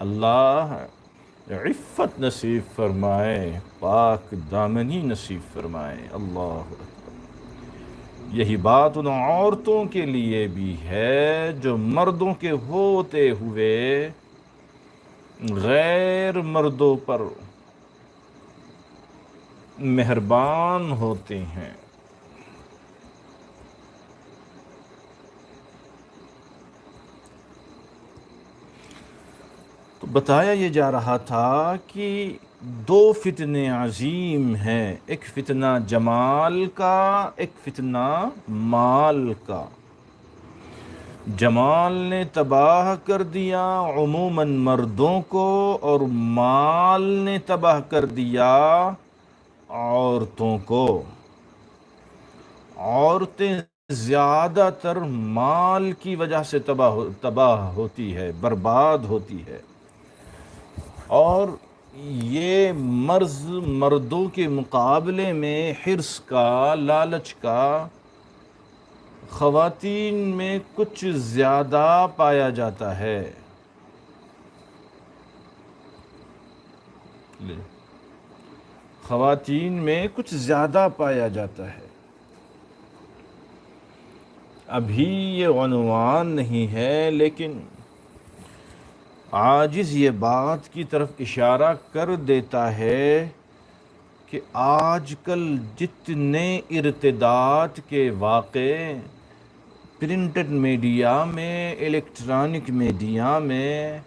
اللہ عفت نصیب فرمائے، پاک دامنی نصیب فرمائے۔ اللہ اکبر۔ یہی بات ان عورتوں کے لیے بھی ہے جو مردوں کے ہوتے ہوئے غیر مردوں پر مہربان ہوتے ہیں۔ تو بتایا یہ جا رہا تھا کہ 2 فتنے عظیم ہیں، ایک فتنہ جمال کا، ایک فتنہ مال کا۔ جمال نے تباہ کر دیا عموماً مردوں کو، اور مال نے تباہ کر دیا عورتوں کو۔ عورتیں زیادہ تر مال کی وجہ سے تباہ ہوتی ہے، برباد ہوتی ہے، اور یہ مرض مردوں کے مقابلے میں حرص کا، لالچ کا خواتین میں کچھ زیادہ پایا جاتا ہے۔ خواتین میں کچھ زیادہ پایا جاتا ہے۔ ابھی یہ عنوان نہیں ہے، لیکن عاجز یہ بات کی طرف اشارہ کر دیتا ہے کہ آج کل جتنے ارتداد کے واقعے پرنٹڈ میڈیا میں، الیکٹرانک میڈیا میں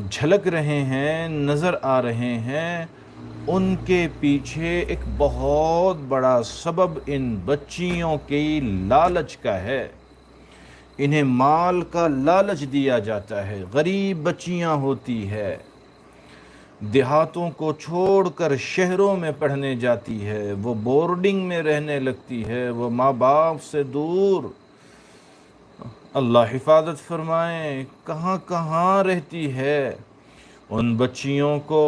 جھلک رہے ہیں، نظر آ رہے ہیں، ان کے پیچھے ایک بہت بڑا سبب ان بچیوں کی لالچ کا ہے۔ انہیں مال کا لالچ دیا جاتا ہے، غریب بچیاں ہوتی ہے، دیہاتوں کو چھوڑ کر شہروں میں پڑھنے جاتی ہے، وہ بورڈنگ میں رہنے لگتی ہے، وہ ماں باپ سے دور اللہ حفاظت فرمائے کہاں کہاں رہتی ہے۔ ان بچیوں کو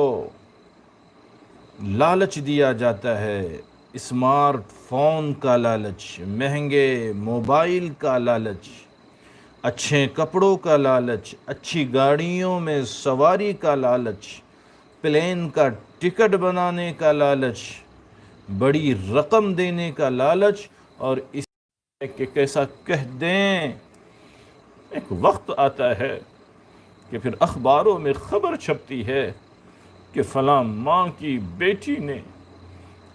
لالچ دیا جاتا ہے، اسمارٹ فون کا لالچ، مہنگے موبائل کا لالچ، اچھے کپڑوں کا لالچ، اچھی گاڑیوں میں سواری کا لالچ، پلین کا ٹکٹ بنانے کا لالچ، بڑی رقم دینے کا لالچ، اور اس کہ کیسا کہہ دیں، ایک وقت آتا ہے کہ پھر اخباروں میں خبر چھپتی ہے کہ فلاں ماں کی بیٹی نے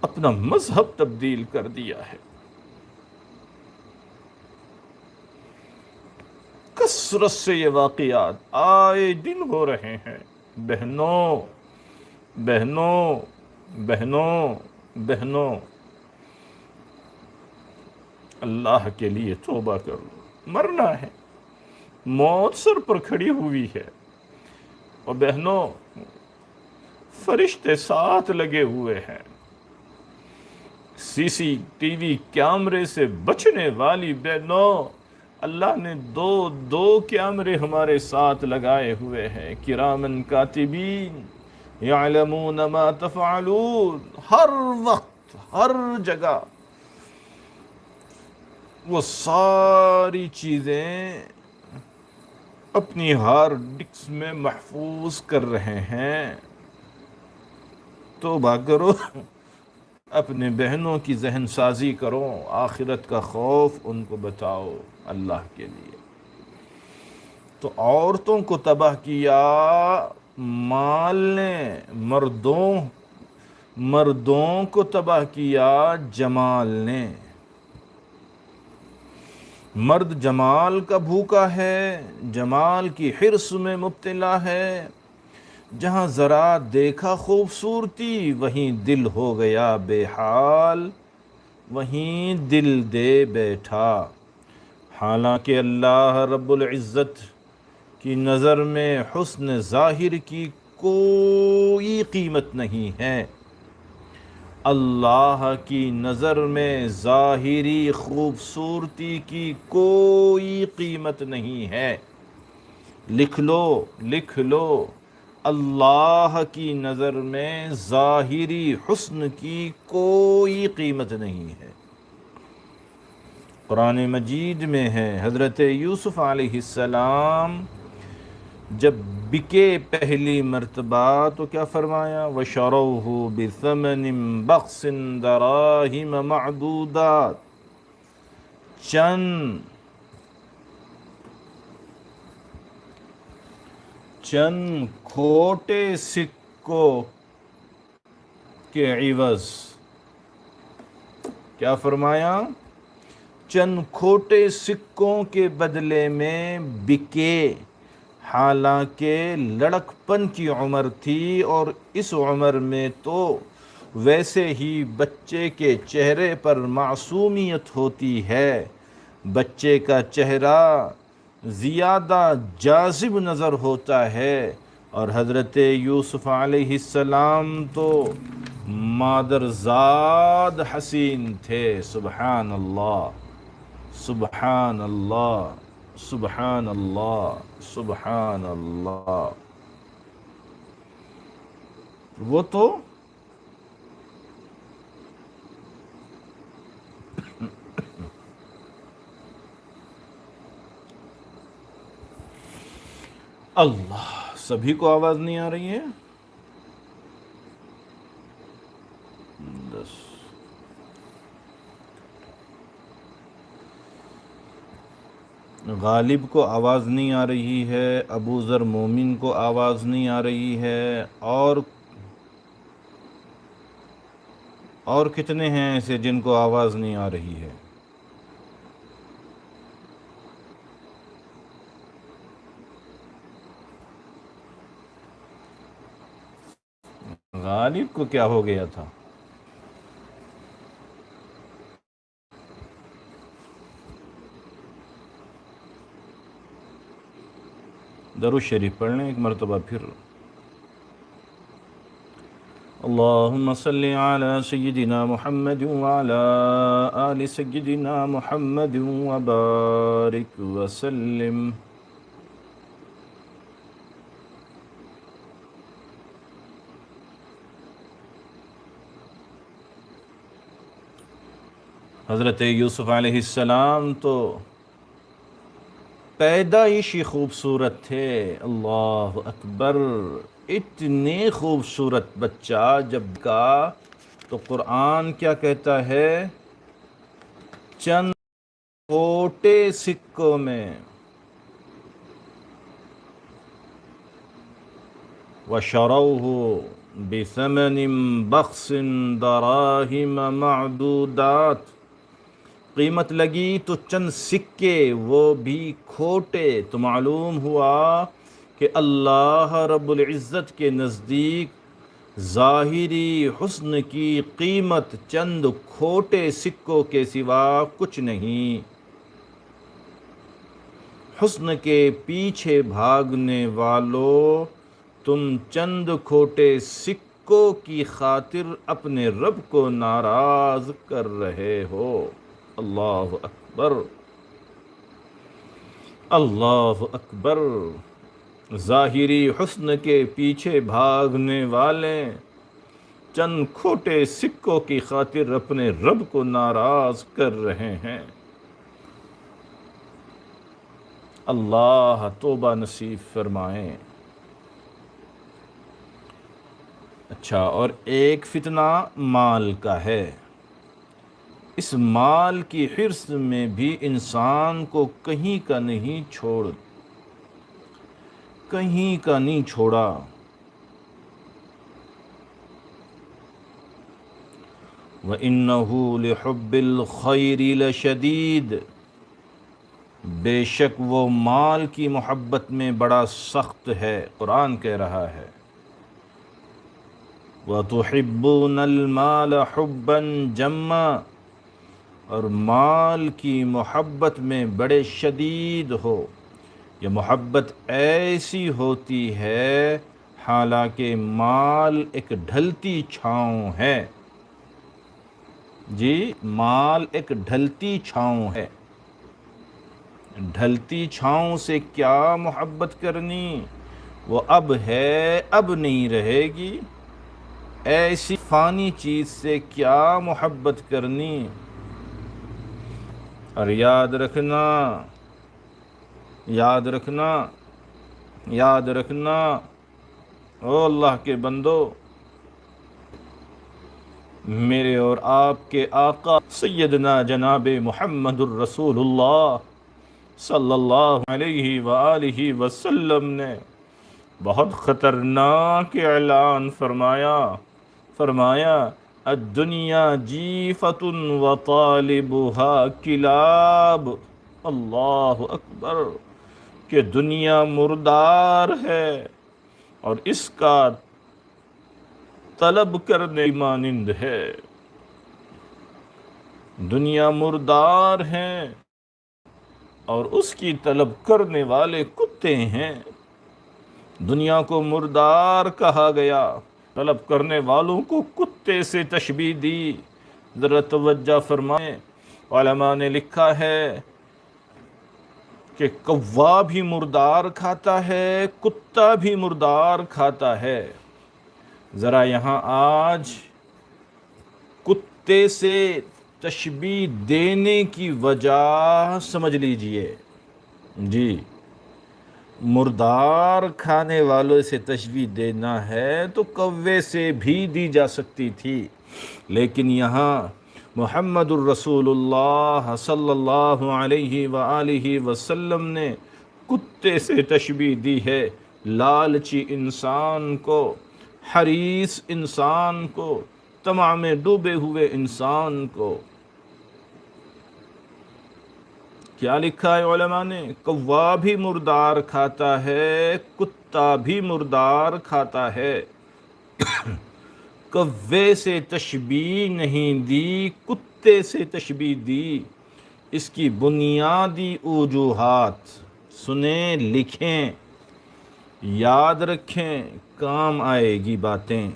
اپنا مذہب تبدیل کر دیا ہے۔ کثرت سے یہ واقعات آئے دن ہو رہے ہیں۔ بہنوں بہنوں بہنوں بہنوں، اللہ کے لیے توبہ کرو، مرنا ہے، موت سر پر کھڑی ہوئی ہے، اور بہنوں فرشتے ساتھ لگے ہوئے ہیں۔ سی سی ٹی وی کیمرے سے بچنے والی بہنوں، اللہ نے دو کیمرے ہمارے ساتھ لگائے ہوئے ہیں، کرامن کاتبین یعلمون ما تفعلون، ہر وقت ہر جگہ وہ ساری چیزیں اپنی ہارڈ ڈسک میں محفوظ کر رہے ہیں۔ توبہ کرو، اپنے بہنوں کی ذہن سازی کرو، آخرت کا خوف ان کو بتاؤ اللہ کے لیے۔ تو عورتوں کو تباہ کیا مال نے، مردوں کو تباہ کیا جمال نے۔ مرد جمال کا بھوکا ہے، جمال کی حرص میں مبتلا ہے، جہاں ذرا دیکھا خوبصورتی وہیں دل ہو گیا بے حال، وہیں دل دے بیٹھا۔ حالانکہ اللہ رب العزت کی نظر میں حسن ظاہر کی کوئی قیمت نہیں ہے۔ اللہ کی نظر میں ظاہری خوبصورتی کی کوئی قیمت نہیں ہے۔ لکھ لو، اللہ کی نظر میں ظاہری حسن کی کوئی قیمت نہیں ہے۔ قرآن مجید میں ہے، حضرت یوسف علیہ السلام جب بکے پہلی مرتبہ تو کیا فرمایا؟ وَشَرَوْهُ بِثَمَنٍ بَخْسٍ دَرَاهِمَ مَعْدُودَاتٍ، چند کھوٹے سکوں کے عوض، کیا فرمایا؟ چند کھوٹے سکوں کے بدلے میں بکے، حالانکہ لڑکپن کی عمر تھی، اور اس عمر میں تو ویسے ہی بچے کے چہرے پر معصومیت ہوتی ہے، بچے کا چہرہ زیادہ جاذب نظر ہوتا ہے، اور حضرت یوسف علیہ السلام تو مادرزاد حسین تھے۔ سبحان اللہ، سبحان اللہ، سبحان اللہ، سبحان اللہ۔ وہ تو اللہ، سبھی کو آواز نہیں آ رہی ہے؟ 10 غالب کو آواز نہیں آ رہی ہے، ابو ذر مومن کو آواز نہیں آ رہی ہے، اور کتنے ہیں ایسے جن کو آواز نہیں آ رہی ہے؟ غالب کو کیا ہو گیا تھا؟ درود شریف پڑھ لیں ایک مرتبہ پھر۔ اللهم صل على سيدنا محمد وعلى آل سيدنا محمد وبارك وسلم. حضرت یوسف علیہ السلام تو پیدائشی خوبصورت تھے. اللہ اکبر. اتنے خوبصورت بچہ جب کا تو قرآن کیا کہتا ہے؟ چند چھوٹے سکوں میں وَشَرَوْهُ بِثَمَنٍ بَخْسٍ دَرَاهِمَ مَعْدُودَاتٍ. قیمت لگی تو چند سکے، وہ بھی کھوٹے. تو معلوم ہوا کہ اللہ رب العزت کے نزدیک ظاہری حسن کی قیمت چند کھوٹے سکوں کے سوا کچھ نہیں. حسن کے پیچھے بھاگنے والو، تم چند کھوٹے سکوں کی خاطر اپنے رب کو ناراض کر رہے ہو. اللہ اکبر. اللہ اکبر. ظاہری حسن کے پیچھے بھاگنے والے چند کھوٹے سکوں کی خاطر اپنے رب کو ناراض کر رہے ہیں. اللہ توبہ نصیب فرمائیں. اچھا، اور ایک فتنہ مال کا ہے. اس مال کی حرص میں بھی انسان کو کہیں کا نہیں چھوڑا. وَإِنَّهُ لِحُبِّ الْخَيْرِ لَشَدِيدٌ. بے شک وہ مال کی محبت میں بڑا سخت ہے. قرآن کہہ رہا ہے وَتُحِبُّونَ الْمَالَ حُبًّا جَمًّا. اور مال کی محبت میں بڑے شدید ہو. یہ محبت ایسی ہوتی ہے حالانکہ مال ایک ڈھلتی چھاؤں ہے. جی، مال ایک ڈھلتی چھاؤں ہے. ڈھلتی چھاؤں سے کیا محبت کرنی؟ وہ اب ہے، اب نہیں رہے گی. ایسی فانی چیز سے کیا محبت کرنی؟ اور یاد رکھنا، یاد رکھنا، یاد رکھنا، او اللہ کے بندو، میرے اور آپ کے آقا سیدنا جناب محمد الرسول اللہ صلی اللہ علیہ وآلہ وسلم نے بہت خطرناک اعلان فرمایا الدنیا جیفۃ وطالبها کلاب. اللہ اکبر. کہ دنیا مردار ہے اور اس کا طلب کرنے مانند ہے. دنیا مردار ہے اور اس کی طلب کرنے والے کتے ہیں. دنیا کو مردار کہا گیا، طلب کرنے والوں کو کتے سے تشبیہ دی. ذرا توجہ فرمائیں. علماء نے لکھا ہے کہ کوا بھی مردار کھاتا ہے، کتا بھی مردار کھاتا ہے. ذرا یہاں آج کتے سے تشبیہ دینے کی وجہ سمجھ لیجئے. جی، مردار کھانے والوں سے تشبیہ دینا ہے تو کوے سے بھی دی جا سکتی تھی، لیکن یہاں محمد الرسول اللہ صلی اللہ علیہ وآلہ وسلم نے کتے سے تشبیہ دی ہے. لالچی انسان کو، حریص انسان کو، طمع میں ڈوبے ہوئے انسان کو. کیا لکھا ہے علماء نے؟ کوا بھی مردار کھاتا ہے، کتا بھی مردار کھاتا ہے. کوے سے تشبیہ نہیں دی، کتے سے تشبیہ دی. اس کی بنیادی وجوہات سنیں، لکھیں، یاد رکھیں، کام آئے گی باتیں.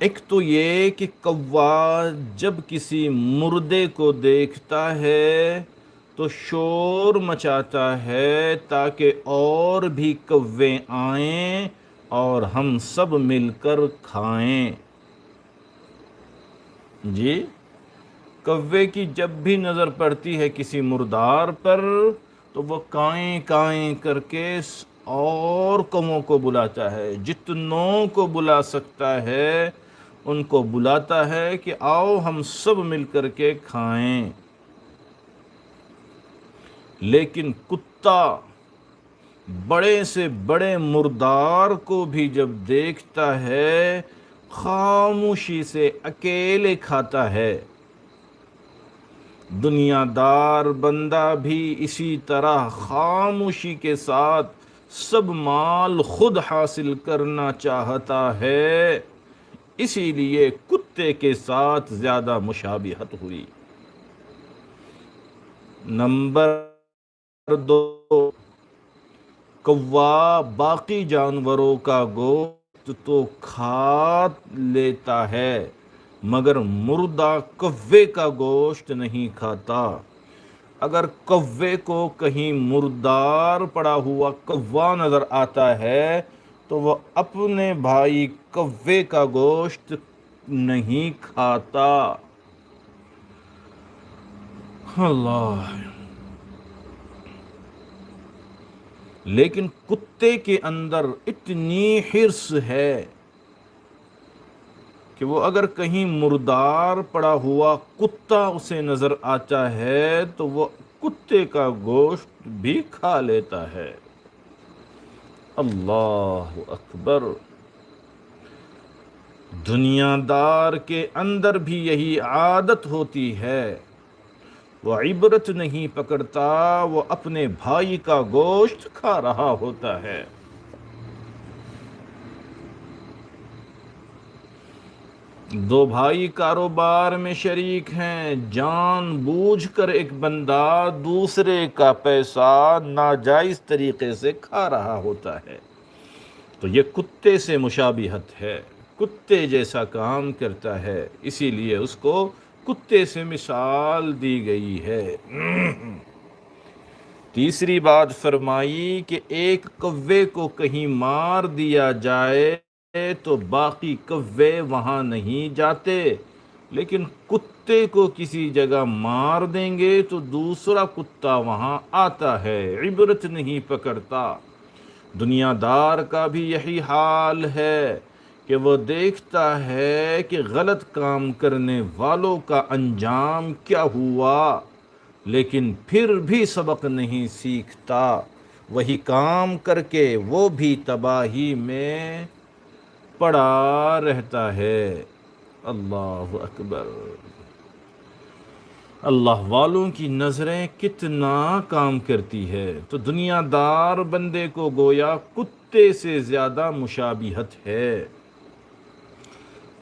ایک تو یہ کہ کوا جب کسی مردے کو دیکھتا ہے تو شور مچاتا ہے تاکہ اور بھی کوے آئیں اور ہم سب مل کر کھائیں۔ جی، کوے کی جب بھی نظر پڑتی ہے کسی مردار پر تو وہ کائیں کائیں کر کے اور کووں کو بلاتا ہے، جتنوں کو بلا سکتا ہے ان کو بلاتا ہے کہ آؤ ہم سب مل کر کے کھائیں۔ لیکن کتا بڑے سے بڑے مردار کو بھی جب دیکھتا ہے خاموشی سے اکیلے کھاتا ہے۔ دنیا دار بندہ بھی اسی طرح خاموشی کے ساتھ سب مال خود حاصل کرنا چاہتا ہے، اسی لیے کتے کے ساتھ زیادہ مشابہت ہوئی۔ نمبر 2، کوا باقی جانوروں کا گوشت تو کھا لیتا ہے مگر مردہ کوے کا گوشت نہیں کھاتا۔ اگر کوے کو کہیں مردار پڑا ہوا کوا نظر آتا ہے تو وہ اپنے بھائی کوے کا گوشت نہیں کھاتا۔ اللہ! لیکن کتے کے اندر اتنی حرص ہے کہ وہ اگر کہیں مردار پڑا ہوا کتا اسے نظر آتا ہے تو وہ کتے کا گوشت بھی کھا لیتا ہے۔ اللہ اکبر! دنیا دار کے اندر بھی یہی عادت ہوتی ہے، وہ عبرت نہیں پکڑتا، وہ اپنے بھائی کا گوشت کھا رہا ہوتا ہے۔ دو بھائی کاروبار میں شریک ہیں، جان بوجھ کر ایک بندہ دوسرے کا پیسہ ناجائز طریقے سے کھا رہا ہوتا ہے تو یہ کتے سے مشابہت ہے، کتے جیسا کام کرتا ہے، اسی لیے اس کو کتے سے مثال دی گئی ہے۔ تیسری بات فرمائی کہ ایک کوے کو کہیں مار دیا جائے تو باقی کوے وہاں نہیں جاتے، لیکن کتے کو کسی جگہ مار دیں گے تو دوسرا کتا وہاں آتا ہے، عبرت نہیں پکڑتا۔ دنیا دار کا بھی یہی حال ہے کہ وہ دیکھتا ہے کہ غلط کام کرنے والوں کا انجام کیا ہوا، لیکن پھر بھی سبق نہیں سیکھتا، وہی کام کر کے وہ بھی تباہی میں پڑا رہتا ہے۔ اللہ اکبر! اللہ والوں کی نظریں کتنا کام کرتی ہے، تو دنیا دار بندے کو گویا کتے سے زیادہ مشابہت ہے۔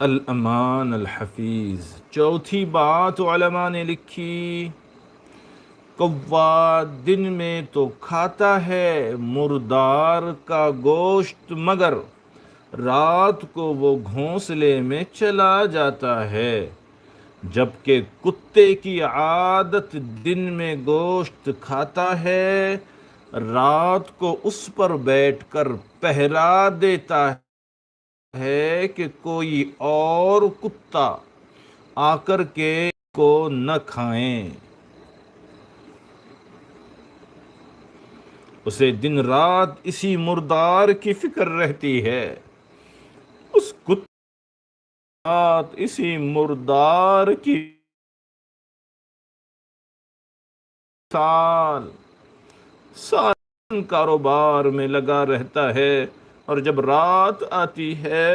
الامان الحفیظ۔ چوتھی بات علماء نے لکھی، کوا دن میں تو کھاتا ہے مردار کا گوشت مگر رات کو وہ گھونسلے میں چلا جاتا ہے، جبکہ کتے کی عادت دن میں گوشت کھاتا ہے، رات کو اس پر بیٹھ کر پہرا دیتا ہے کہ کوئی اور کتا آ کر کے کو نہ کھائیں۔ اسے دن رات اسی مردار کی فکر رہتی ہے، اس کتے اسی مردار کی سال کاروبار میں لگا رہتا ہے، اور جب رات آتی ہے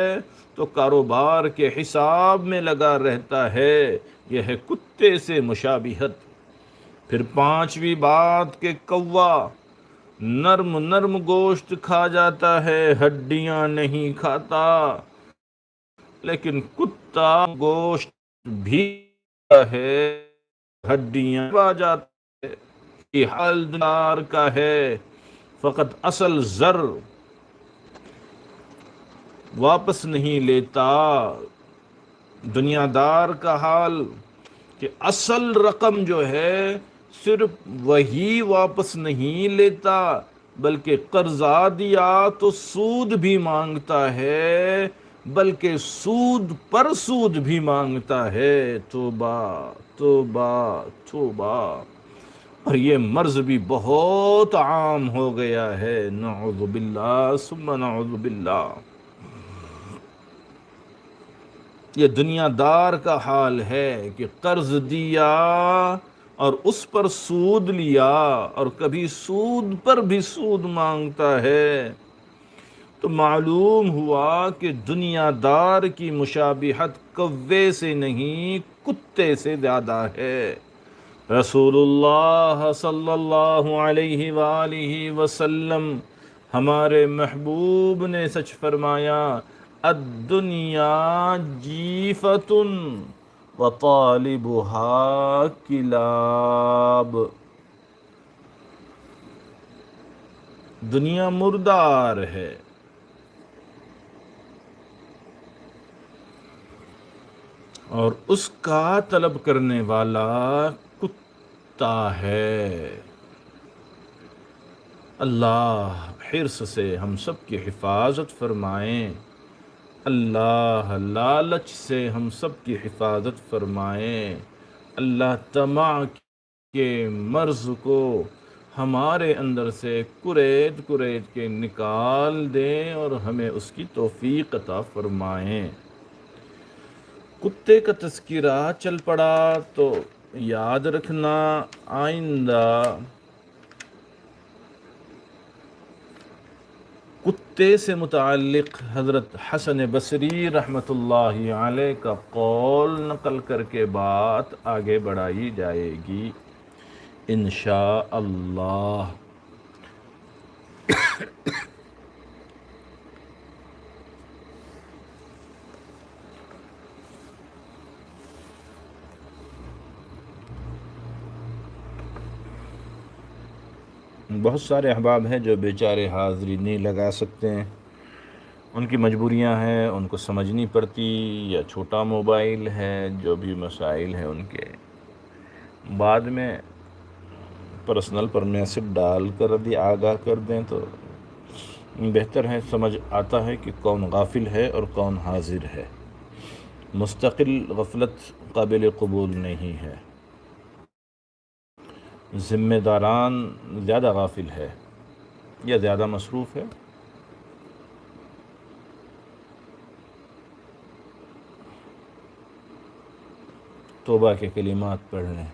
تو کاروبار کے حساب میں لگا رہتا ہے۔ یہ ہے کتے سے مشابہت۔ پھر پانچویں بات کہ کوا نرم نرم گوشت کھا جاتا ہے، ہڈیاں نہیں کھاتا، لیکن کتا گوشت بھی ہے، ہڈیاں آ جاتا ہے۔ یہ حال دار کا ہے، فقط اصل زر واپس نہیں لیتا، دنیا دار کا حال کہ اصل رقم جو ہے صرف وہی واپس نہیں لیتا بلکہ قرضہ دیا تو سود بھی مانگتا ہے، بلکہ سود پر سود بھی مانگتا ہے۔ توبہ توبہ توبہ۔ اور یہ مرض بھی بہت عام ہو گیا ہے، نعوذ باللہ ثم نعوذ باللہ۔ یہ دنیا دار کا حال ہے کہ قرض دیا اور اس پر سود لیا اور کبھی سود پر بھی سود مانگتا ہے، تو معلوم ہوا کہ دنیا دار کی مشابہت کوے سے نہیں کتے سے زیادہ ہے۔ رسول اللہ صلی اللہ علیہ وآلہ وسلم ہمارے محبوب نے سچ فرمایا، الدنیا جیفۃ وطالبها کلاب۔ دنیا مردار ہے اور اس کا طلب کرنے والا کتا ہے۔ اللہ حرص سے ہم سب کی حفاظت فرمائیں، اللہ لالچ سے ہم سب کی حفاظت فرمائیں، اللہ طمع کے مرض کو ہمارے اندر سے کریت کریت کے نکال دیں اور ہمیں اس کی توفیق عطا فرمائیں۔ کتے کا تذکرہ چل پڑا تو یاد رکھنا آئندہ کتے سے متعلق حضرت حسن بصری رحمۃ اللہ علیہ کا قول نقل کر کے بات آگے بڑھائی جائے گی انشاءاللہ۔ بہت سارے احباب ہیں جو بیچارے حاضری نہیں لگا سکتے ہیں، ان کی مجبوریاں ہیں، ان کو سمجھنی پڑتی، یا چھوٹا موبائل ہے، جو بھی مسائل ہیں ان کے بعد میں پرسنل پر میسج ڈال کر بھی آگاہ کر دیں تو بہتر ہے، سمجھ آتا ہے کہ کون غافل ہے اور کون حاضر ہے۔ مستقل غفلت قابل قبول نہیں ہے۔ ذمہ داران زیادہ غافل ہے یا زیادہ مصروف ہے؟ توبہ کے کلمات پڑھ لیں۔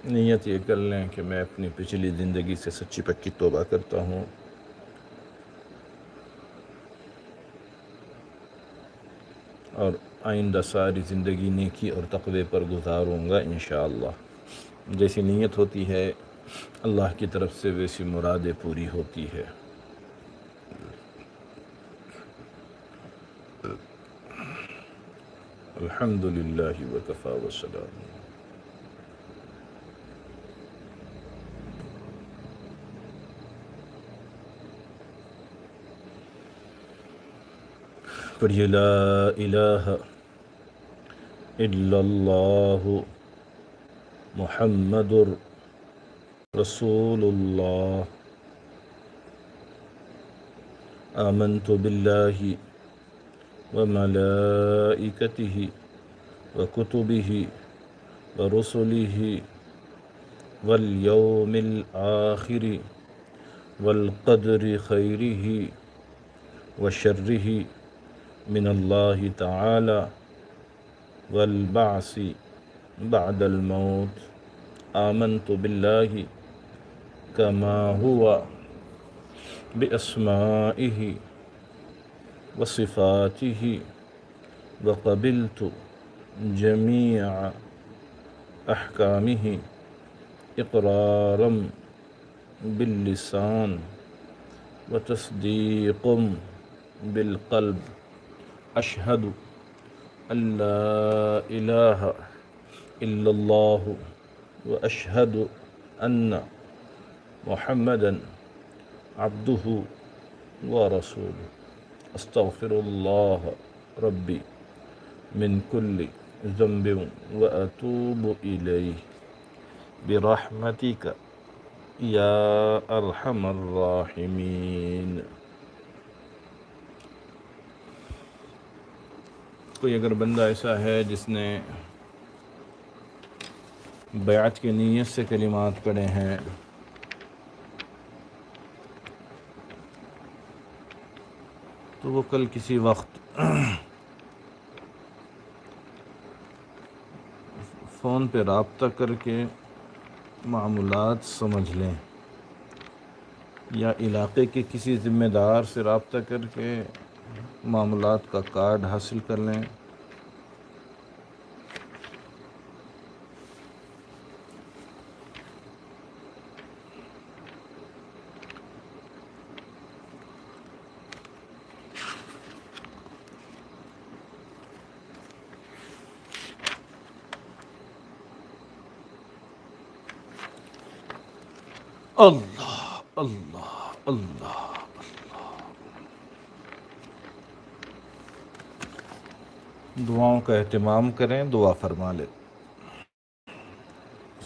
نیت یہ کر لیں کہ میں اپنی پچھلی زندگی سے سچی پکی توبہ کرتا ہوں، اور آئندہ ساری زندگی نیکی اور تقوی پر گزاروں گا انشاءاللہ۔ جیسی نیت ہوتی ہے اللہ کی طرف سے ویسی مرادیں پوری ہوتی ہے۔ الحمدللہ وکفی وسلام۔ پڑھیے لا الہ الا اللہ محمد رسول اللہ۔ آمنت باللہ وملائکتہ وکتبہ ورسلہ والیوم الآخر والقدر خیرہ وشرہ من اللہ تعالی والبعث بعد الموت۔ آمنت باللہ کما ہوا بأسمائہ وصفاتہ وقبلت جمیع احکامہ اقرارا باللسان وتصدیق بالقلب۔ اشہد ان لا الہ الا اللہ واشہد ان محمدا عبده ورسوله استغفر الله ربي من كل ذنب وأتوب إليه برحمتك یا ارحم الراحمین۔ کوئی اگر بندہ ایسا ہے جس نے بیعت کی نیت سے کلمات پڑھے ہیں تو وہ کل کسی وقت فون پہ رابطہ کر کے معاملات سمجھ لیں، یا علاقے کے کسی ذمہ دار سے رابطہ کر کے معاملات کا کارڈ حاصل کر لیں۔ اللہ اللہ اللہ، دعاؤں کا اہتمام کریں، دعا فرما لیں۔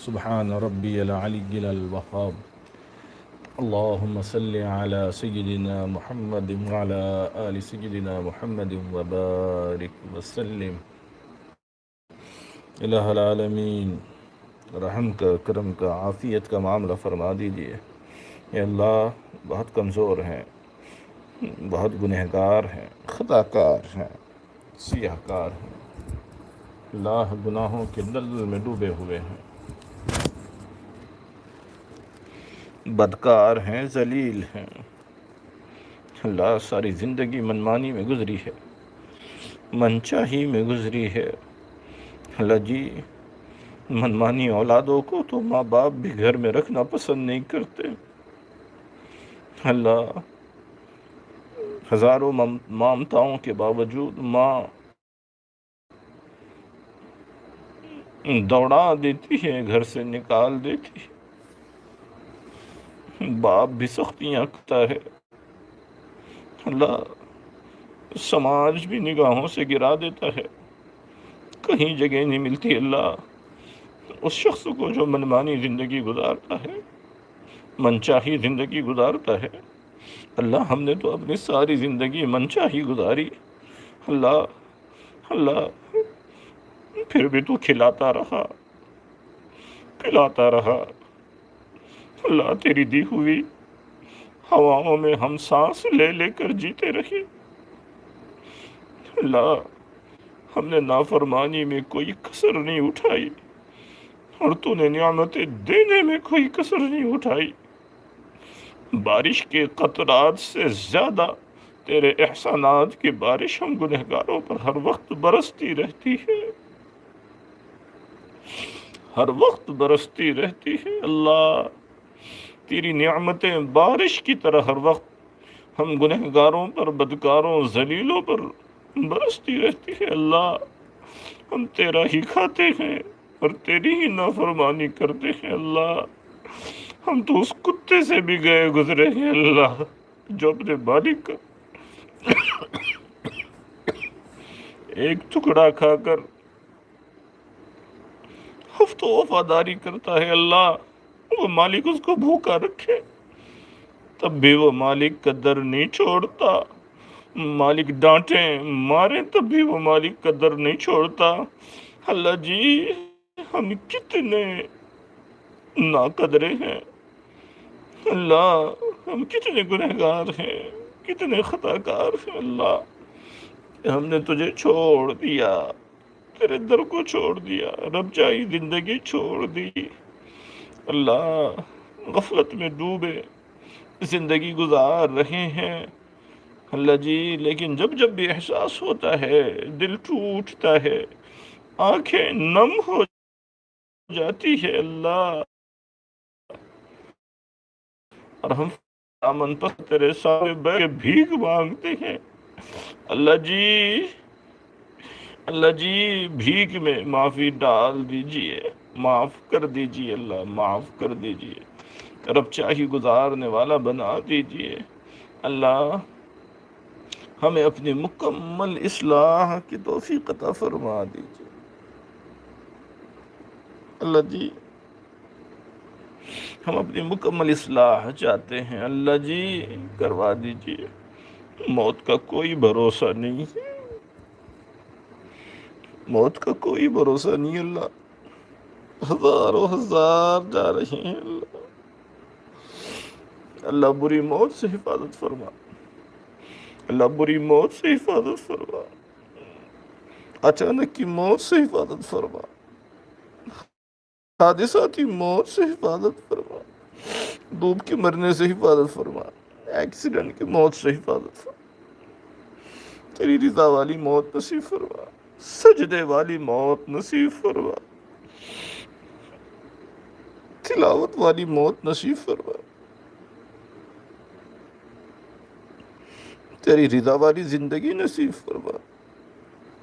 سبحان ربی العلی الوہاب، اللہم صلی علی سیدنا محمد وعلی آل سیدنا محمد وبارک وسلم۔ الہ العالمین، رحم کا، کرم کا، عافیت کا معاملہ فرما دیجئے۔ اے اللہ، بہت کمزور ہیں، بہت گنہگار ہیں، خطا کار ہیں، سیاہ کار ہیں، اللہ گناہوں کے دلدل میں ڈوبے ہوئے ہیں، بدکار ہیں، ذلیل ہیں۔ اللہ ساری زندگی منمانی میں گزری ہے، منچاہی میں گزری ہے۔ اللہ جی، منمانی اولادوں کو تو ماں باپ بھی گھر میں رکھنا پسند نہیں کرتے۔ اللہ، ہزاروں مامتاؤں کے باوجود ماں دوڑا دیتی ہے، گھر سے نکال دیتی ہے، باپ بھی سختیاں کرتا ہے۔ اللہ، سماج بھی نگاہوں سے گرا دیتا ہے، کہیں جگہ نہیں ملتی اللہ اس شخص کو جو منمانی زندگی گزارتا ہے، منچاہی زندگی گزارتا ہے۔ اللہ، ہم نے تو اپنی ساری زندگی منچاہی گزاری، اللہ اللہ، پھر بھی تو کھلاتا رہا، پلاتا رہا۔ اللہ، تیری دی ہوئی ہواؤں میں ہم سانس لے لے کر جیتے رہے۔ اللہ، ہم نے نافرمانی میں کوئی کسر نہیں اٹھائی، اور تو نے نعمتیں دینے میں کوئی کسر نہیں اٹھائی۔ بارش کے قطرات سے زیادہ تیرے احسانات کی بارش ہم گنہگاروں پر ہر وقت برستی رہتی ہے، ہر وقت برستی رہتی ہے۔ اللہ، تیری نعمتیں بارش کی طرح ہر وقت ہم گنہگاروں پر، بدکاروں، ذلیلوں پر برستی رہتی ہے۔ اللہ، ہم تیرا ہی کھاتے ہیں اور تیری ہی نافرمانی کرتے ہیں۔ اللہ، ہم تو اس کتے سے بھی گئے گزرے ہیں اللہ، جو اپنے مالک کا ایک ٹکڑا کھا کر ہفتوں وفاداری کرتا ہے۔ اللہ، وہ مالک اس کو بھوکا رکھے تب بھی وہ مالک کا در نہیں چھوڑتا، مالک ڈانٹیں ماریں تب بھی وہ مالک کا در نہیں چھوڑتا۔ اللہ جی، ہم کتنے ناقدرے ہیں، اللہ ہم کتنے گنہگار ہیں، کتنے خطا کار ہیں۔ اللہ، ہم نے تجھے چھوڑ دیا، تیرے در کو چھوڑ دیا، رب جائی زندگی چھوڑ دی۔ اللہ، غفلت میں ڈوبے زندگی گزار رہے ہیں اللہ جی، لیکن جب جب بھی احساس ہوتا ہے، دل ٹوٹتا ہے، آنکھیں نم ہو جاتی ہے اللہ، اور ہم دامن پر تیرے سامنے بیٹھ کے بھیک مانگتے ہیں۔ اللہ جی، بھیک میں معافی ڈال دیجئے، معاف کر دیجئے اللہ، معاف کر دیجئے۔ رب چاہی گزارنے والا بنا دیجئے۔ اللہ ہمیں اپنی مکمل اصلاح کی توفیق عطا فرما دیجئے۔ اللہ جی ہم اپنی مکمل اصلاح چاہتے ہیں، اللہ جی کروا دیجئے۔ موت کا کوئی بھروسہ نہیں ہے، موت کا کوئی بھروسہ نہیں اللہ، ہزاروں ہزار جا رہے ہیں اللہ۔ اللہ بری موت سے حفاظت فرما، اللہ بری موت سے حفاظت فرما، اچانک کی موت سے حفاظت فرما، حادثاتی موت سے حفاظت فرما، ڈوب کے مرنے سے حفاظت فرما، ایکسیڈنٹ کی موت سے حفاظت فرما، تیری رضا والی موت نصیب فرما، سجدے والی موت نصیب فرما، تلاوت والی موت نصیب فرما، تیری رضا والی زندگی نصیب فرما،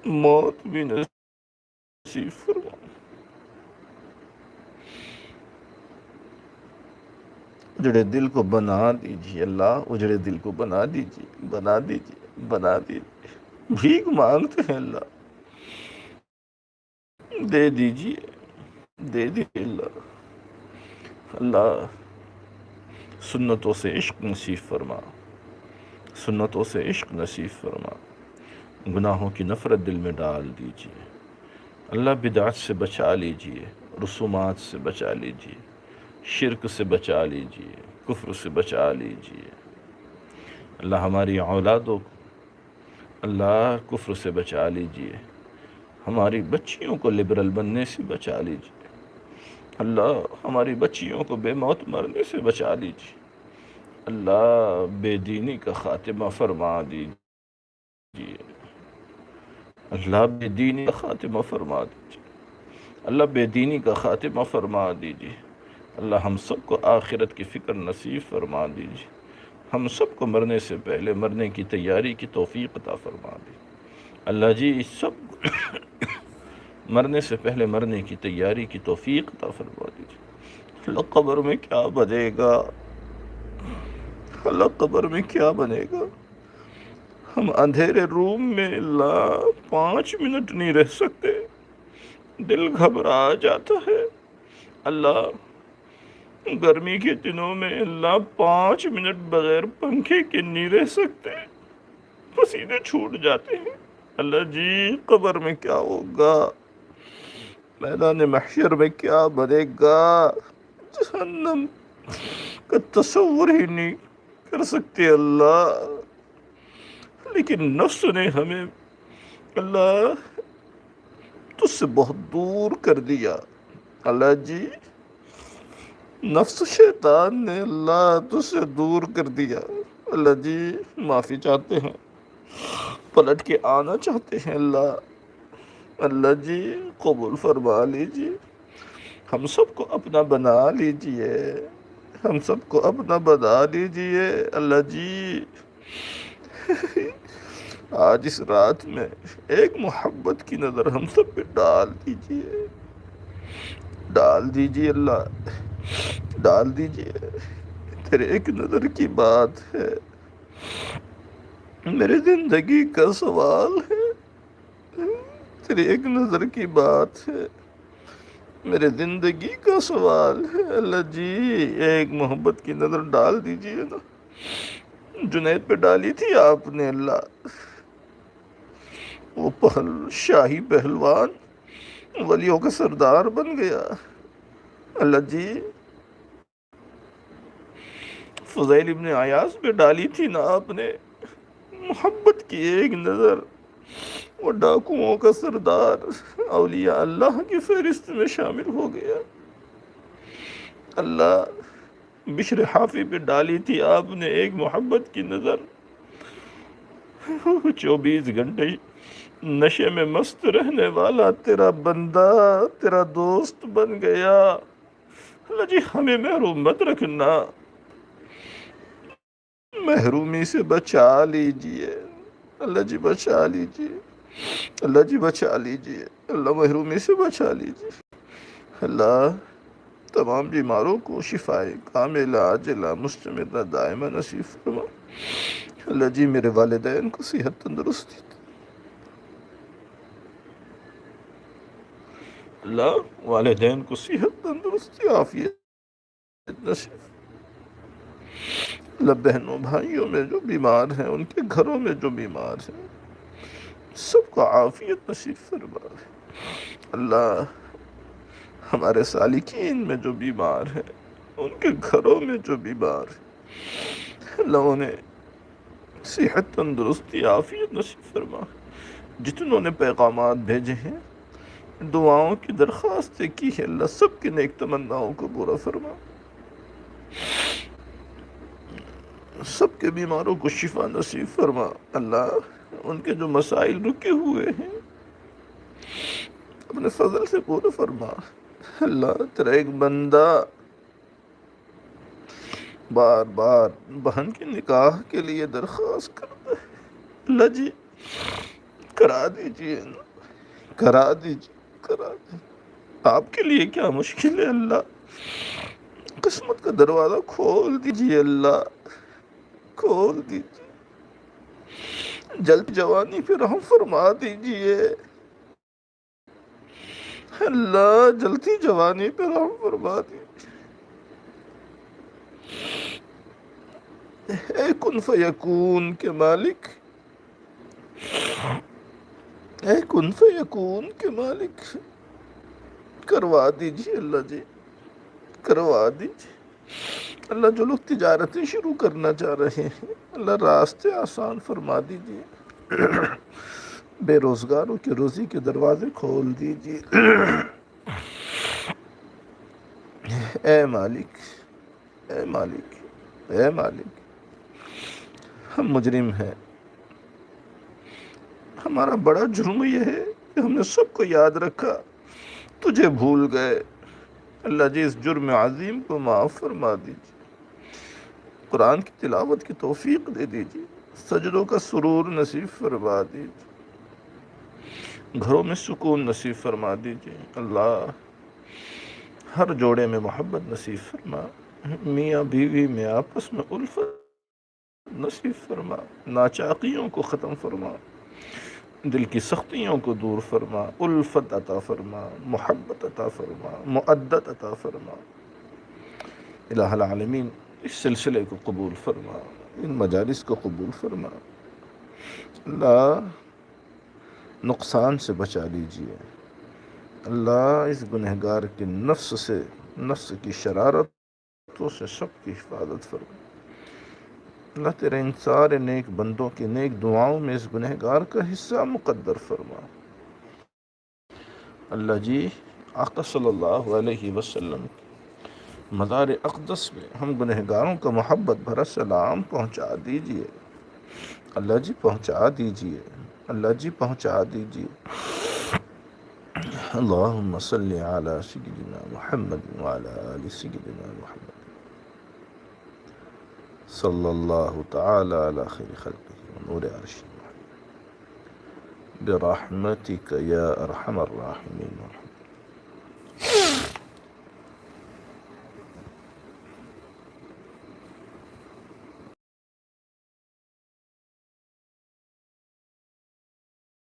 موت بھی نصیب فرما۔ اجڑے دل کو بنا دیجیے اللہ، اجڑے دل کو بنا دیجیے، بنا دیجیے، بنا دیجیے۔ بھیک مانگتے ہیں اللہ، دے دیجیے، دے دیجیے اللہ۔ اللہ سنتوں سے عشق نصیب فرما، سنتوں سے عشق نصیب فرما، گناہوں کی نفرت دل میں ڈال دیجیے اللہ۔ بدعت سے بچا لیجیے، رسومات سے بچا لیجیے، شرک سے بچا لیجیے، کفر سے بچا لیجیے اللہ۔ ہماری اولادوں کو اللہ کفر سے بچا لیجیے، ہماری بچیوں کو لبرل بننے سے بچا لیجیے اللہ، ہماری بچیوں کو بے موت مرنے سے بچا لیجیے اللہ۔ بے دینی کا خاتمہ فرما دیجیے اللہ، بے دینی کا خاتمہ فرما دیجیے اللہ، بے دینی کا خاتمہ فرما دیجیے اللہ۔ ہم سب کو آخرت کی فکر نصیب فرما دیجیے، ہم سب کو مرنے سے پہلے مرنے کی تیاری کی توفیق عطا فرما دیجیے اللہ جی۔ سب مرنے سے پہلے مرنے کی تیاری کی توفیق عطا فرما دیجیے اللہ۔ قبر میں کیا بنے گا اللہ، قبر میں کیا بنے گا؟ ہم اندھیرے روم میں اللہ 5 منٹ نہیں رہ سکتے، دل گھبرا جاتا ہے اللہ۔ گرمی کے دنوں میں اللہ 5 منٹ بغیر پنکھے کے نہیں رہ سکتے، پسینے چھوٹ جاتے ہیں اللہ جی۔ قبر میں کیا ہوگا؟ میدان محشر میں کیا بنے گا؟ جہنم کا تصور ہی نہیں کر سکتے اللہ۔ لیکن نفس نے ہمیں اللہ تجھ سے بہت دور کر دیا اللہ جی۔ نفس شیطان نے اللہ تجھ سے دور کر دیا اللہ جی۔ معافی چاہتے ہیں، پلٹ کے آنا چاہتے ہیں اللہ، اللہ جی قبول فرما لیجیے۔ ہم سب کو اپنا بنا لیجیے، ہم سب کو اپنا بنا لیجیے اللہ جی۔ آج اس رات میں ایک محبت کی نظر ہم سب پہ ڈال دیجیے، ڈال دیجیے اللہ، ڈال دیجیے۔ تیرے ایک نظر کی بات ہے، میرے زندگی کا سوال ہے، تیری ایک نظر کی بات ہے، میرے زندگی کا سوال ہے اللہ جی۔ ایک محبت کی نظر ڈال دیجیے نا، جنید پہ ڈالی تھی آپ نے اللہ، وہ شاہی پہلوان ولیوں کا سردار بن گیا اللہ جی۔ فضیل ابن عیاض پہ ڈالی تھی نا آپ نے محبت کی ایک نظر، وہ ڈاکوؤں کا سردار اولیاء اللہ کی فہرست میں شامل ہو گیا اللہ۔ بشر حافی پہ ڈالی تھی آپ نے ایک محبت کی نظر، 24 گھنٹے نشے میں مست رہنے والا تیرا بندہ تیرا دوست بن گیا اللہ جی۔ ہمیں محروم مت رکھنا، محرومی سے بچا لیجئے اللہ جی، بچا لیجئے اللہ جی، بچا لیجئے اللہ، محرومی سے بچا لیجئے اللہ۔ تمام بیماروں کو شفائے کاملہ عاجلہ مستمرہ دائمہ نصیب فرما۔ اللہ جی میرے والدین کو صحت تندرستی دے۔ اللہ والدین کو صحت تندرستی عافیت نصیب۔ اللہ بہنوں بھائیوں میں جو بیمار ہیں، ان کے گھروں میں جو بیمار ہیں، سب کو عافیت نصیب فرما۔ اللہ ہمارے سالکین میں جو بیمار ہیں، ان کے گھروں میں جو بیمار ہیں، اللہ انہیں صحت تندرستی عافیت نصیب فرما۔ جتنوں نے پیغامات بھیجے ہیں، دعاؤں کی درخواستیں کی ہے، اللہ سب کی نیک تمناؤں کو پورا فرما۔ سب کے بیماروں کو شفا نصیب فرما۔ اللہ ان کے جو مسائل رکے ہوئے ہیں، اپنے فضل سے پورا فرما۔ اللہ تیرا ایک بندہ بار بار بہن کے نکاح کے لیے درخواست کرتا ہے، اللہ جی کرا دیجیے، کرا دیجیے، کرا دیجیے۔ آپ کے لیے کیا مشکل ہے؟ اللہ قسمت کا دروازہ کھول دیجیے، اللہ کھول دیجیے، جلد جوانی پہ رحم فرما دیجیے، اللہ جلدی جوانی پہ رحم فرما دیجیے۔ اے کن فیکون کے مالک، اے کن فیکون کے مالک، کروا دیجیے اللہ جی، کروا دیجیے۔ اللہ جو لوگ تجارتیں شروع کرنا چاہ رہے ہیں، اللہ راستے آسان فرما دیجیے، بے روزگاروں کی روزی کے دروازے کھول دیجیے۔ اے مالک، اے مالک، اے مالک، ہم مجرم ہیں، ہمارا بڑا جرم یہ ہے کہ ہم نے سب کو یاد رکھا، تجھے بھول گئے۔ اللہ جی اس جرم عظیم کو معاف فرما دیجیے، قرآن کی تلاوت کی توفیق دے دیجیے، سجدوں کا سرور نصیب فرما دیجیے، گھروں میں سکون نصیب فرما دیجیے۔ اللہ ہر جوڑے میں محبت نصیب فرما، میاں بیوی میں آپس میں الفت نصیب فرما، ناچاقیوں کو ختم فرما، دل کی سختیوں کو دور فرما، الفت عطا فرما، محبت عطا فرما، مودت عطا فرما۔ الہ العالمین اس سلسلے کو قبول فرما، ان مجالس کو قبول فرما۔ اللہ نقصان سے بچا لیجیے، اللہ اس گنہگار کے نفس سے، نفس کی شرارتوں سے سب کی حفاظت فرما۔ اللہ تیرے ان سارے نیک بندوں کی نیک دعاؤں میں اس گنہگار کا حصہ مقدر فرما۔ اللہ جی آقا صلی اللہ علیہ وسلم مزار اقدس میں ہم گنہگاروں کا محبت بھرا سلام پہنچا دیجیے، اللہ جی پہنچا دیجیے، اللہ جی پہنچا دیجیے۔ اللہم صلی علی سیدنا محمد وعلی آل سیدنا محمد صلی اللہ تعالی علی خیر خلقہ ونور عرشہ برحمتک یا ارحم الراحمین۔